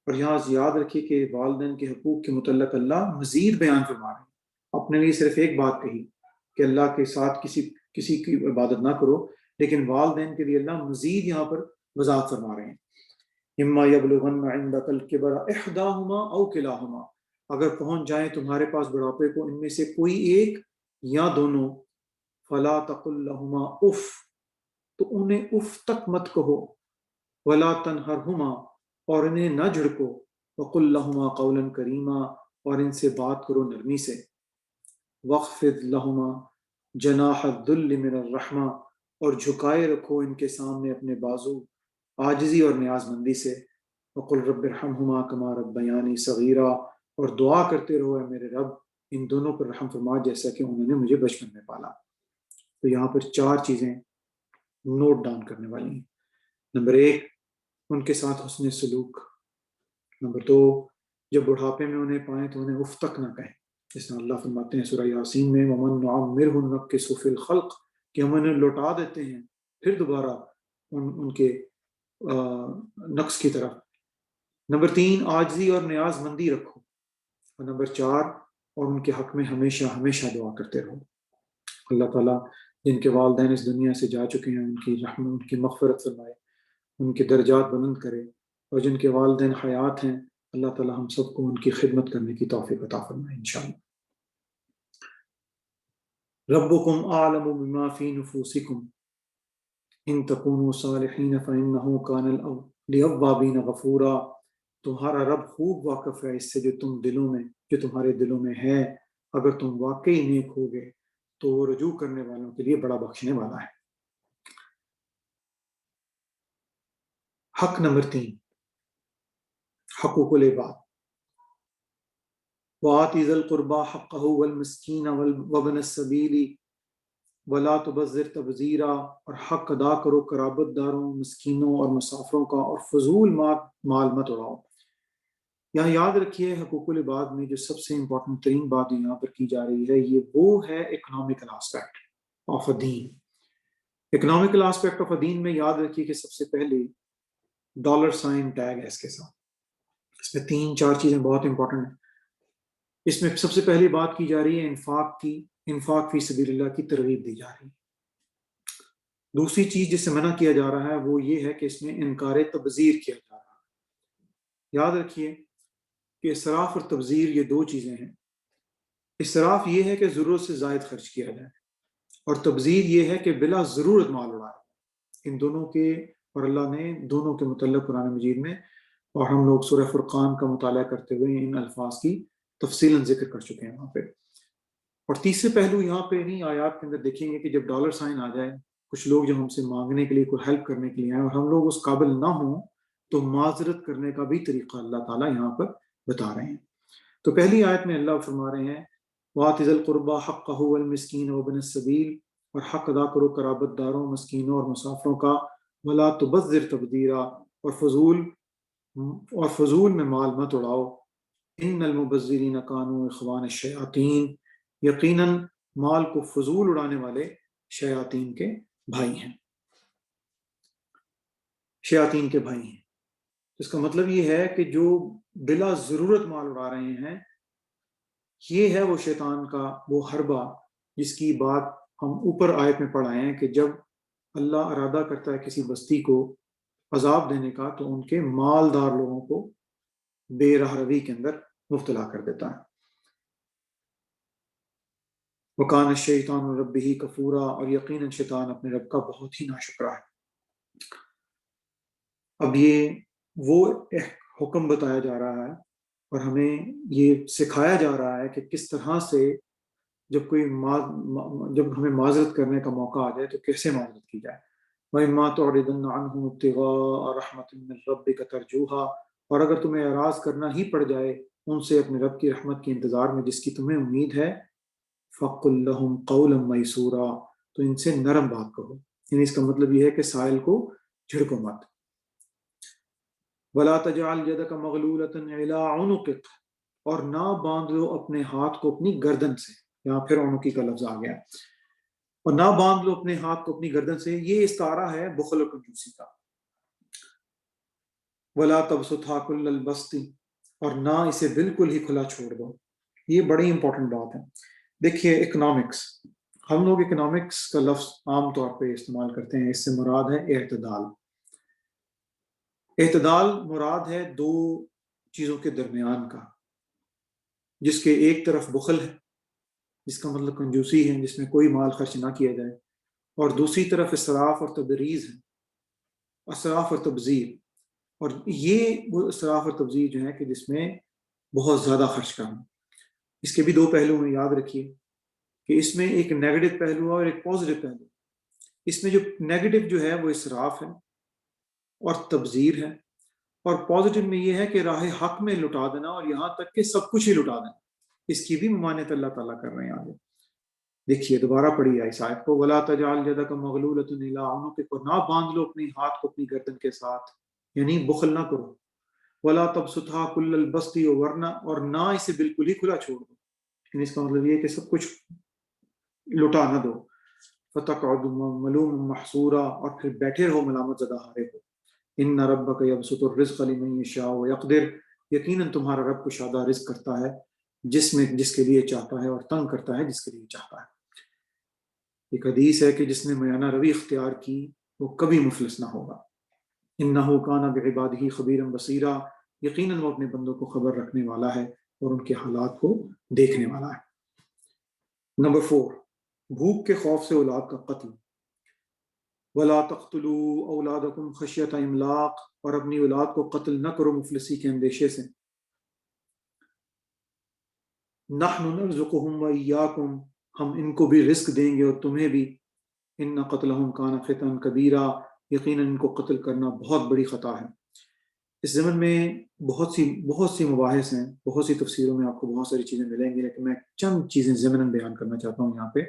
اور یہاں یاد رکھیے کہ والدین کے حقوق کے متعلق اللہ مزید بیان فرما رہے ہیں۔ اپنے لیے صرف ایک بات کہی کہ اللہ کے ساتھ کسی کی عبادت نہ کرو، لیکن والدین کے لیے اللہ مزید یہاں پر وضاحت فرما رہے ہیں۔ اما یبلغن عندک الکبر احداہما او کلاہما، اگر پہنچ جائیں تمہارے پاس بڑھاپے کو ان میں سے کوئی ایک یا دونوں، فلا تقل لہما اف، تو انہیں اف تک مت کہو، ولا تنہرہما، اور انہیں نہ جھڑکو، وقل لہما قولا کریما، اور ان سے بات کرو نرمی سے، واخفض لہما جناح الذل من الرحمہ، اور جھکائے رکھو ان کے سامنے اپنے بازو عاجزی اور نیاز مندی سے، وقل رب ارحمہما کما ربیانی صغیرا، اور دعا کرتے رہو اے میرے رب ان دونوں پر رحم فرما جیسا کہ انہوں نے مجھے بچپن میں پالا۔ تو یہاں پر 4 چیزیں نوٹ ڈاؤن کرنے والی ہیں۔ نمبر 1، ان کے ساتھ حسن سلوک۔ نمبر 2، جب بڑھاپے میں انہیں پائیں تو انہیں اف تک نہ کہیں، جس میں اللہ فرماتے ہیں سورہ یاسین میں وَمَن نُعَمِّرْهُ نُنَكِّسْهُ فِي الْخَلْقِ، کہ ہم انہیں لوٹا دیتے ہیں پھر دوبارہ ان کے نقص کی طرف۔ نمبر 3، عاجزی اور نیاز مندی رکھو، اور نمبر 4، اور ان کے حق میں ہمیشہ ہمیشہ دعا کرتے رہو۔ اللہ تعالیٰ جن کے والدین اس دنیا سے جا چکے ہیں ان کی رحمت، ان کی مغفرت فرمائے، ان کے درجات بلند کرے، اور جن کے والدین حیات ہیں اللہ تعالیٰ ہم سب کو ان کی خدمت کرنے کی توفیق عطا فرمائے انشاءاللہ۔ ربکم اعلم بما فی نفوسکم ان تکونوا صالحین فانہ کان للأوابین غفورا، تمہارا رب خوب واقف ہے اس سے جو تمہارے دلوں میں ہے، اگر تم واقعی نیک ہوگے تو وہ رجوع کرنے والوں کے لیے بڑا بخشنے والا ہے۔ حق نمبر 3، حقوق العباد۔ وآت ذی القربى حقہ والمسکین وابن السبیل ولا تبذر تبذیرا، اور حق ادا کرو قرابت داروں، مسکینوں اور مسافروں کا، اور فضول مال مت اڑاؤ۔ یہاں یاد رکھیے حقوق العباد میں جو سب سے امپورٹنٹ ترین بات یہاں پر کی جا رہی ہے یہ وہ ہے اکنامیکل آسپیکٹ آف اے دین۔ اکنامیکل آسپیکٹ آف اے دین میں یاد رکھیے کہ سب سے پہلے $سائن ٹیگ ہے اس کے ساتھ۔ اس میں 3-4 چیزیں بہت امپورٹنٹ ہیں۔ اس میں سب سے پہلی بات کی جا رہی ہے انفاق فی سبیل اللہ کی ترغیب دی جا رہی ہے۔ دوسری چیز جس سے منع کیا جا رہا ہے وہ یہ ہے کہ اس میں انکار تبذیر کیا جا رہا ہے۔ یاد رکھیے کہ اسراف اور تبذیر یہ 2 چیزیں ہیں۔ اسراف یہ ہے کہ ضرورت سے زائد خرچ کیا جائے، اور تبذیر یہ ہے کہ بلا ضرورت مال اڑائے۔ ان دونوں کے، اور اللہ نے دونوں کے متعلق قرآن مجید میں، اور ہم لوگ سورہ فرقان کا مطالعہ کرتے ہوئے ان الفاظ کی تفصیلاً ذکر کر چکے ہیں وہاں پہ۔ اور تیسرے پہلو یہاں پہ انہیں آیات کے اندر دیکھیں گے کہ جب $سائن آ جائے، کچھ لوگ جو ہم سے مانگنے کے لیے کوئی ہیلپ کرنے کے لیے آئے اور ہم لوگ اس قابل نہ ہوں تو معذرت کرنے کا بھی طریقہ اللہ تعالیٰ یہاں پر بتا رہے ہیں۔ تو پہلی آیت میں اللہ فرما رہے ہیں وَآتِ ذِی الْقُرْبَى حَقَّهُ وَالْمِسْكِينَ وَابْنَ السَّبِيلِ، اور حق ادا کرو قرابت داروں، مسکینوں اور مسافروں کا، وَلَا تُبَذِّرْ تَبْذِيرًا، اور فضول میں مال مت اڑاؤ، ان المبذرین کانوا اخوان الشیاطین، یقیناً مال کو فضول اڑانے والے شیاطین کے بھائی ہیں۔ شیاطین کے بھائی ہیں، اس کا مطلب یہ ہے کہ جو بلا ضرورت مال اڑا رہے ہیں یہ ہے وہ شیطان کا وہ حربہ جس کی بات ہم اوپر آیت میں پڑھ آئے ہیں کہ جب اللہ ارادہ کرتا ہے کسی بستی کو عذاب دینے کا تو ان کے مالدار لوگوں کو بے راہ روی کے اندر مبتلا کر دیتا ہے۔ وَكَانَ الشَّيْطَانُ رَبِّهِ كَفُورًا، اور یقیناً شیطان اپنے رب کا بہت ہی ناشکرا ہے۔ اب یہ وہ حکم بتایا جا رہا ہے اور ہمیں یہ سکھایا جا رہا ہے کہ کس طرح سے جب ہمیں معذرت کرنے کا موقع آ جائے تو کیسے معذرت کی جائے۔ وَإِمَّا تُعْرِضَنَّ عَنْهُمُ ابْتِغَاءَ رَحْمَةٍ مِّن رَّبِّكَ تَرْجُوهَا، اور اگر تمہیں اعراض کرنا ہی پڑ جائے ان سے اپنے رب کی رحمت کے انتظار میں جس کی تمہیں امید ہے، فَقُل لَّهُمْ قَوْلًا مَّيْسُورًا، تو ان سے نرم بات کہو، یعنی اس کا مطلب یہ ہے کہ سائل کو جھڑکو مت۔ وَلَا تَجْعَلْ يَدَكَ مَغْلُولَةً إِلَىٰ عُنُقِكَ، اور نہ باندھ لو اپنے ہاتھ کو اپنی گردن سے، یہاں پھر عنقی کا لفظ آ گیا، اور نہ باندھ لو اپنے ہاتھ کو اپنی گردن سے، یہ استعارہ ہے بخل و کنجوسی کا۔ ولا تبسطھا کل البسط، اور نہ اسے بالکل ہی کھلا چھوڑ دو۔ یہ بڑی امپورٹنٹ بات ہے۔ دیکھیے اکنامکس، ہم لوگ اکنامکس کا لفظ عام طور پہ استعمال کرتے ہیں، اس سے مراد ہے اعتدال۔ اعتدال مراد ہے دو چیزوں کے درمیان کا، جس کے ایک طرف بخل ہے، جس کا مطلب کنجوسی ہے، جس میں کوئی مال خرچ نہ کیا جائے، اور دوسری طرف اسراف اور تبریز ہے، اسراف اور تبذیر۔ اور یہ وہ اسراف اور تبذیر جو ہے کہ جس میں بہت زیادہ خرچ کرنا۔ اس کے بھی دو پہلو ہیں، یاد رکھیے کہ اس میں ایک نیگیٹو پہلو ہے اور ایک پازیٹو پہلو۔ اس میں جو نیگیٹو جو ہے وہ اسراف ہے اور تبذیر ہے، اور پازیٹو میں یہ ہے کہ راہ حق میں لٹا دینا، اور یہاں تک کہ سب کچھ ہی لٹا دینا۔ اس کی بھی ممانعت اللہ تعالیٰ کر رہے ہیں آگے۔ دیکھیے دوبارہ پڑھیے اس آیت کو، وَلَا تَجْعَلْ يَدَكَ مَغْلُولَةً إِلَىٰ عُنُقِكَ، اور نہ باندھ لو اپنی ہاتھ کو اپنی گردن کے ساتھ، یعنی بخل نہ کرو۔ وَلَا تَبْسُطْهَا كُلَّ الْبَسْطِ، ورنہ اور نہ اسے بالکل ہی کھلا چھوڑ دو، یعنی اس کا مطلب یہ ہے کہ سب کچھ لٹا نہ دو۔ فَتَقْعُدَ مَلُومًا مَحْسُورًا، اور پھر بیٹھے رہو ملامت زدہ ہارے ہو۔ إِنَّ رَبَّكَ يَبْسُطُ الرِّزْقَ لِمَن يَشَاءُ وَيَقْدِرُ، یقیناً تمہارا رب کشادہ رزق کرتا ہے جس کے لیے چاہتا ہے، اور تنگ کرتا ہے جس کے لیے چاہتا ہے۔ ایک حدیث ہے کہ جس نے میانہ روی اختیار کی وہ کبھی مفلس نہ ہوگا۔ انہ کان بعبادہ خبیرا بصیرا، یقیناً وہ اپنے بندوں کو خبر رکھنے والا ہے اور ان کے حالات کو دیکھنے والا ہے۔ نمبر 4، بھوک کے خوف سے اولاد کا قتل۔ ولا تقتلوا اولادکم خشیۃ املاق، اور اپنی اولاد کو قتل نہ کرو مفلسی کے اندیشے سے۔ نحن نرزقهم وإياكم، ہم ان کو بھی رزق دیں گے اور تمہیں بھی۔ ان قتلهم کان خطأ کبیرا، یقیناً ان کو قتل کرنا بہت بڑی خطا ہے۔ اس ضمن میں بہت سی مباحث ہیں، بہت سی تفسیروں میں آپ کو بہت ساری چیزیں ملیں گی، لیکن میں چند چیزیں ضمناً بیان کرنا چاہتا ہوں یہاں پہ۔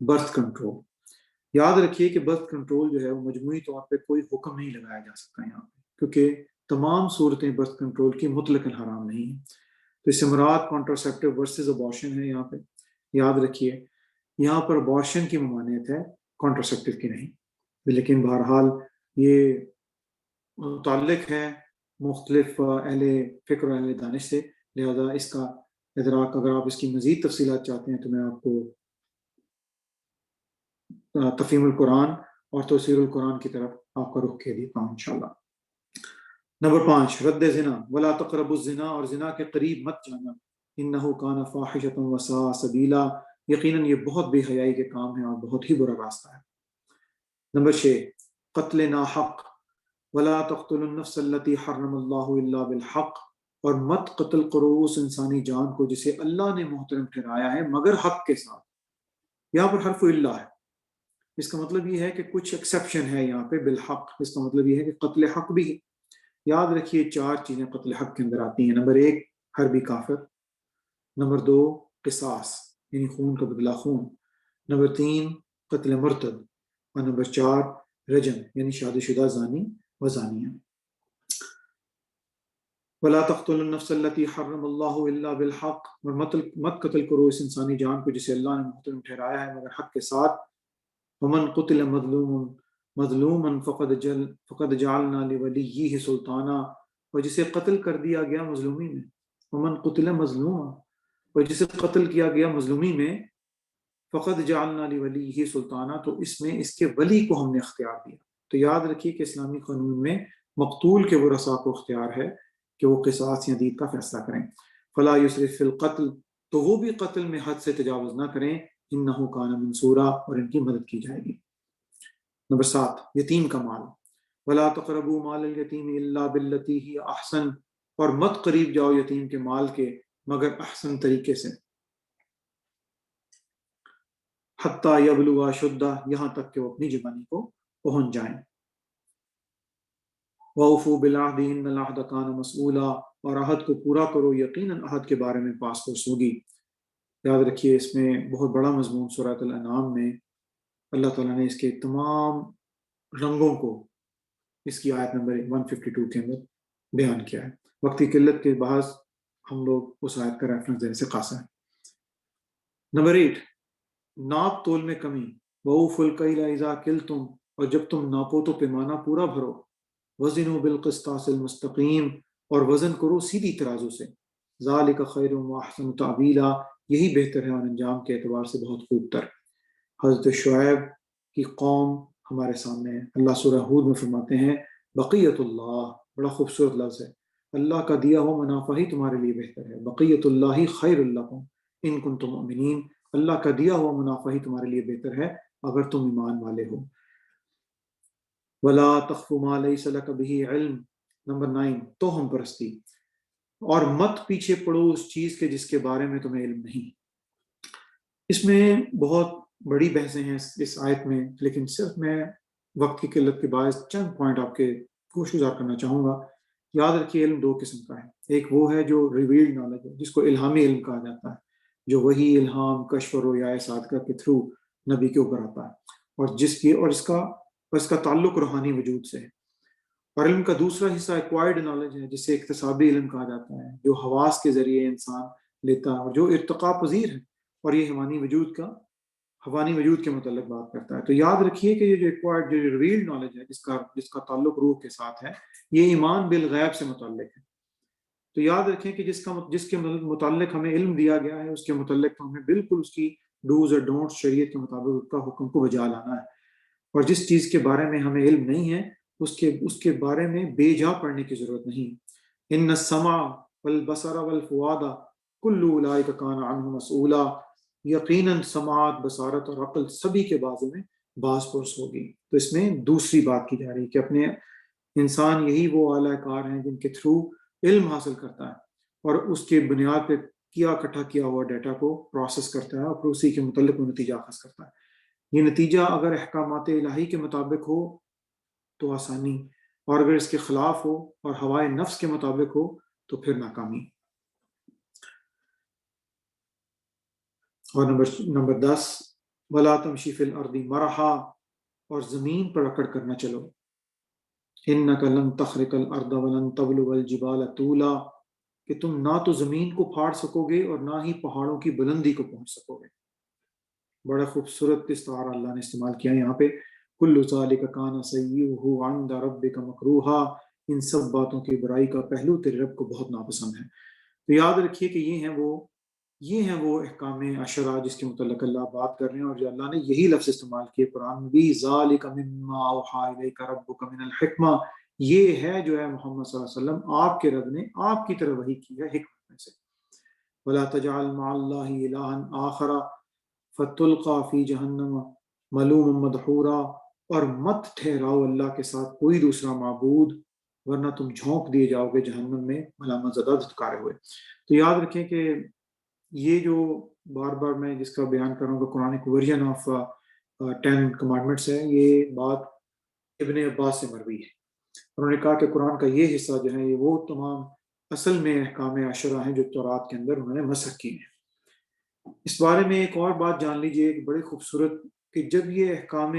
برتھ کنٹرول، یاد رکھیے کہ برتھ کنٹرول جو ہے وہ مجموعی طور پہ کوئی حکم نہیں لگایا جا سکتا یہاں پہ، کیونکہ تمام صورتیں برتھ کنٹرول کی مطلقاً حرام نہیں ہیں۔ تو اس سے مراد کانٹراسیپٹیو ورسز ابارشن ہے یہاں پہ، یاد رکھیے یہاں پر ابارشن کی ممانعت ہے، کانٹراسیپٹیو کی نہیں۔ لیکن بہرحال یہ متعلق ہے مختلف اہل فکر و اہل دانش سے، لہذا اس کا ادراک، اگر آپ اس کی مزید تفصیلات چاہتے ہیں تو میں آپ کو تفہیم القرآن اور تفسیر القرآن کی طرف آپ کا رخ کیے دیتا ہوں انشاءاللہ۔ نمبر 5، رد زنا، ولا تقربوا الزنا، اور زنا کے قریب مت جانا۔ انہ کان فاحشۃ وساء سبیلا، یقیناً یہ بہت بے حیائی کے کام ہے اور بہت ہی برا راستہ ہے۔ نمبر 6، قتل ناحق، ولا تقتلوا النفس التي حرم اللہ الا بالحق، اور مت قتل کرو اس انسانی جان کو جسے اللہ نے محترم ٹھہرایا ہے مگر حق کے ساتھ۔ یہاں پر حرف الا ہے، اس کا مطلب یہ ہے کہ کچھ ایکسیپشن ہے یہاں پہ بالحق، اس کا مطلب یہ ہے کہ قتل حق بھی ہے۔ یاد رکھیے 4 چیزیں قتل حق کے اندر آتی ہیں۔ نمبر 1، حربی کافر۔ نمبر 2، قصاص یعنی خون کا بدلہ خون۔ نمبر 3، قتل مرتد، اور نمبر 4، رجم یعنی شادی شدہ زانی و زانیہ۔ ولا تقتلوا النفس التي حرم اللہ الا بالحق، اور مت قتل کرو اس انسانی جان کو جسے اللہ نے محترم ٹھہرایا ہے مگر حق کے ساتھ۔ ومن قتل مظلوما فقد جعلنا لولیہ سلطانا، اور جسے قتل کر دیا گیا مظلومی میں۔ ومن قتل مظلوما، اور جسے قتل کیا گیا مظلومی میں، فقد جعلنا لولیہ سلطانا، تو اس میں اس کے ولی کو ہم نے اختیار دیا۔ تو یاد رکھیے کہ اسلامی قانون میں مقتول کے ورثاء کو اختیار ہے کہ وہ قصاص یا دید کا فیصلہ کریں۔ فلا یسرف فی القتل، تو وہ بھی قتل میں حد سے تجاوز نہ کریں۔ انہ کان منصورا، اور ان کی مدد کی جائے گی۔ نمبر 7، یتیم کا مال۔ ولا تقربوا مال الیتیم الا بالتی ہی احسن، اور مت قریب جاؤ یتیم کے مال کے مگر احسن طریقے سے۔ حتی یبلغ اشدہ، یہاں تک کہ وہ اپنی جوانی کو پہنچ جائیں۔ وَأَوْفُوا بِالْعَهْدِ إِنَّ الْعَهْدَ كَانَ مَسْئُولًا، اور عہد کو پورا کرو، یقیناً عہد کے بارے میں پاس پرس ہوگی۔ یاد رکھیے اس میں بہت بڑا مضمون سورۃ الانعام میں اللہ تعالیٰ نے اس کے تمام رنگوں کو اس کی آیت نمبر 152 کے اندر بیان کیا ہے۔ وقت کی قلت کے باعث ہم لوگ اس آیت کا ریفرنس دینے سے قاصر ہیں۔ نمبر 8، ناپ تول میں کمی، وَأَوْفُوا الْكَيْلَ إِذَا كِلْتُمْ، اور جب تم ناپو تو پیمانہ پورا بھرو، وَزِنُوا بِالْقِسْطَاسِ الْمُسْتَقِيمِ، اور وزن کرو سیدھی ترازو سے، ذَلِكَ خَيْرٌ وَأَحْسَنُ تَعْوِيلًا، یہی بہتر ہے اور انجام کے اعتبار سے بہت خوب تر۔ حضرت شعیب کی قوم ہمارے سامنے ہے۔ اللہ سورہ ہود میں فرماتے ہیں بقیت اللہ، بڑا خوبصورت لفظ ہے، اللہ کا دیا ہوا منافع ہی تمہارے لیے بہتر ہے، بقیت اللہ خیر لکم ان کنتم مؤمنین، اللہ کا دیا ہوا منافع ہی تمہارے لیے بہتر ہے اگر تم ایمان والے ہو۔ ولا تخف ما لیس لک بہ علم، نمبر 9، توہم پرستی، اور مت پیچھے پڑو اس چیز کے جس کے بارے میں تمہیں علم نہیں۔ اس میں بہت بڑی بحثیں ہیں اس آیت میں، لیکن صرف میں وقت کی قلت کے باعث چند پوائنٹ آپ کے گوش گزار کرنا چاہوں گا۔ یاد رکھیے علم دو قسم کا ہے، ایک وہ ہے جو ریویلڈ نالج ہے جس کو الہامی علم کہا جاتا ہے، جو وہی الہام کشف و رویا صادقہ کے تھرو نبی کے اوپر آتا ہے، اور اس کا تعلق روحانی وجود سے ہے۔ اور علم کا دوسرا حصہ ایکوائرڈ نالج ہے جسے اکتسابی علم کہا جاتا ہے، جو حواس کے ذریعے انسان لیتا ہے اور جو ارتقاء پذیر ہے، اور یہ حوانی وجود کے متعلق بات کرتا ہے۔ تو یاد رکھیے کہ یہ جو ایکوائرڈ، جو ریویلڈ نالج ہے جس کا تعلق روح کے ساتھ ہے، یہ ایمان بالغیب سے متعلق ہے۔ تو یاد رکھیں کہ جس کے متعلق ہمیں علم دیا گیا ہے، اس کے متعلق تو ہمیں بالکل اس کی ڈوز اور ڈونٹس شریعت کے مطابق اس کا حکم کو بجا لانا ہے، اور جس چیز کے بارے میں ہمیں علم نہیں ہے اس کے بارے میں بے جا پڑھنے کی ضرورت نہیں۔ ان السمع والبصر والفؤاد کل اولئک کان عنہ مسئولا، یقیناً سماعت، بصارت اور عقل سبھی کے بارے میں باز پرس ہوگی۔ تو اس میں دوسری بات کی جا رہی ہے کہ اپنے انسان یہی وہ اعلی کار ہیں جن کے تھرو علم حاصل کرتا ہے اور اس کے بنیاد پہ اکٹھا کیا ہوا ڈیٹا کو پروسیس کرتا ہے اور پھر اسی کے متعلق وہ نتیجہ اخذ کرتا ہے۔ یہ نتیجہ اگر احکامات الہی کے مطابق ہو تو آسانی، اور اگر اس کے خلاف ہو اور ہوائے نفس کے مطابق ہو تو پھر ناکامی۔ اور نمبر 10، وَلَا تَمْشِ فِي الْأَرْضِ مَرَحًا، اور زمین پر اکڑ کر نہ چلو، إِنَّكَ لَن تَخْرِقَ الْأَرْضَ وَلَن تَبْلُغَ الْجِبَالَ طُولًا، کہ تم نہ تو زمین کو پھاڑ سکو گے اور نہ ہی پہاڑوں کی بلندی کو پہنچ سکو گے۔ بڑا خوبصورت استعارہ اللہ نے استعمال کیا یہاں پہ، کُلُّ ذَلِكَ كَانَ سَيِّئُهُ عِندَ رَبِّكَ مَكْرُوهًا، ان سب باتوں کی برائی کا پہلو تیرے رب کو بہت ناپسند ہے۔ تو یاد رکھیے کہ یہ ہیں وہ احکام عشرہ جس کے متعلق اللہ بات کر رہے ہیں، اور جو اللہ نے یہی لفظ استعمال کیے قرآن میں بھی، ذَلِكَ مِمَّا أَوْحَىٰ إِلَيْكَ رَبُّكَ مِنَ الْحِكْمَةِ، یہ ہے جو ہے محمد صلی اللہ علیہ وسلم آپ کے رب نے آپ کی طرف وحی کی ہے حکمت میں سے۔ وَلَا تَجْعَلْ مَعَ اللَّهِ إِلَٰهًا آخَرَ فَتُلْقَىٰ فِي جَهَنَّمَ مَلُومًا مَدْحُورًا، اور مت ٹھہراؤ اللہ کے ساتھ کوئی دوسرا معبود ورنہ تم جھونک دیے جاؤ گے جہنم میں ملامت زدہ دھتکارے ہوئے۔ تو یاد رکھیں کہ یہ جو بار بار میں جس کا بیان کر رہا ہوں کہ قرآن ایک ورژن آف 10 کمانڈمنٹس ہے، یہ بات ابن عباس سے مروی ہے۔ انہوں نے کہا کہ قرآن کا یہ حصہ جو ہے یہ وہ تمام اصل میں احکام عشرہ ہیں جو تورات کے اندر انہوں نے مسخ کیے ہیں۔ اس بارے میں ایک اور بات جان لیجئے، ایک بڑی خوبصورت، کہ جب یہ احکام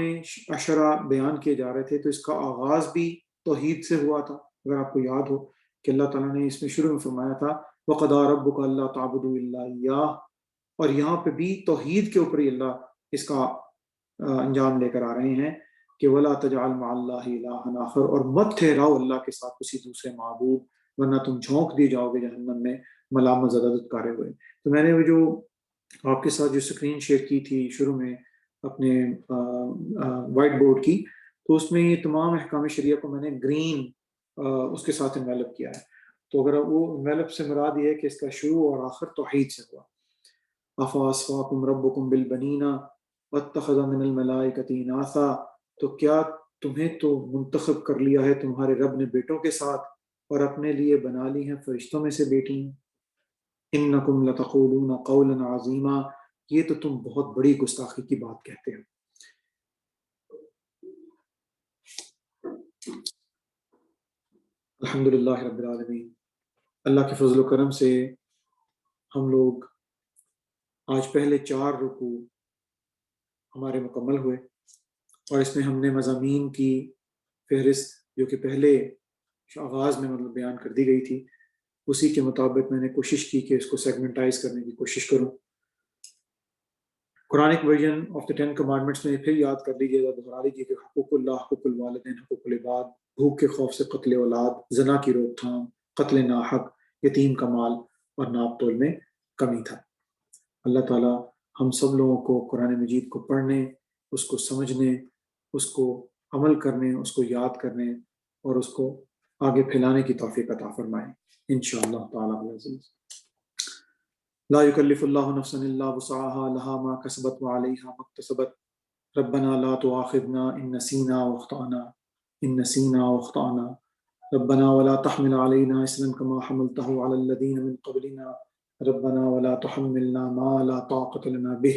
عشرہ بیان کیے جا رہے تھے تو اس کا آغاز بھی توحید سے ہوا تھا۔ اگر آپ کو یاد ہو کہ اللہ تعالیٰ نے اس میں شروع میں فرمایا تھا وَقَضَىٰ رَبُّكَ أَلَّا تَعْبُدُوا إِلَّا إِيَّاهُ، اور یہاں پہ بھی توحید کے اوپر ہی اللہ اس کا انجام لے کر آ رہے ہیں کہ وَلَا تَجْعَلْ مَعَ اللَّهِ إِلَٰهًا آخَرَ، اور مت ٹھہراؤ اللہ کے ساتھ کسی دوسرے معبود ورنہ تم جھونک دیے جاؤ گے جہنم میں ملامت زدہ دھتکارے ہوئے۔ تو میں نے وہ جو آپ کے ساتھ جو اسکرین شیئر کی تھی شروع میں اپنے وائٹ بورڈ کی، تو اس میں یہ تمام احکام شریعہ کو میں نے گرین اس کے ساتھ انویلپ کیا ہے۔ تو اگر وہ انویلپ سے مراد یہ ہے کہ اس کا شروع اور آخر توحید سے ہوا۔ أَفَأَصْفَاكُمْ رَبُّكُمْ بِالْبَنِينَ وَاتَّخَذَ مِنَ الْمَلَائِكَةِ إِنَاثًا، تو کیا تمہیں تو منتخب کر لیا ہے تمہارے رب نے بیٹوں کے ساتھ، اور اپنے لیے بنا لی ہیں فرشتوں میں سے بیٹی ہیں۔ إِنَّكُمْ لَتَقُولُونَ قَوْلًا عَظِيمًا، یہ تو تم بہت بڑی گستاخی کی بات کہتے ہو۔ الحمدللہ رب العالمین، اللہ کے فضل و کرم سے ہم لوگ آج پہلے 4 رکوع ہمارے مکمل ہوئے، اور اس میں ہم نے مضامین کی فہرست جو کہ پہلے آغاز میں بیان کر دی گئی تھی اسی کے مطابق میں نے کوشش کی کہ اس کو سیگمنٹائز کرنے کی کوشش کروں۔ Quranic version of the 10 commandments میں پھر یاد کر لیجیے گا، دہرا لیجیے کہ حقوق اللہ، حقوق الوالدین، حقوق العباد، بھوک کے خوف سے قتل اولاد، زنا کی روک تھام، قتل ناحق، یتیم کا مال اور ناپ تول میں کمی تھا۔ اللہ تعالیٰ ہم سب لوگوں کو قرآن مجید کو پڑھنے، اس کو سمجھنے، اس کو عمل کرنے، اس کو یاد کرنے اور اس کو آگے پھیلانے کی توفیق عطا فرمائے انشاءاللہ تعالیٰ العزیز۔ لا يكلف الله نفسا الا وسعها لها ما كسبت وعليها ما اكتسبت ربنا لا تؤاخذنا ان نسينا واخطأنا ربنا ولا تحمل علينا إصرا كما حملته على الذين من قبلنا ربنا ولا تحملنا ما لا طاقة لنا به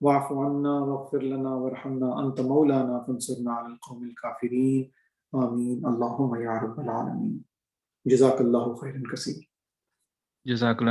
واعف عنا واغفر لنا وارحمنا أنت مولانا فانصرنا على القوم الكافرين آمين اللهم يا رب العالمين۔ جزاك الله خيرا كثيرا۔ جزاک اللہ۔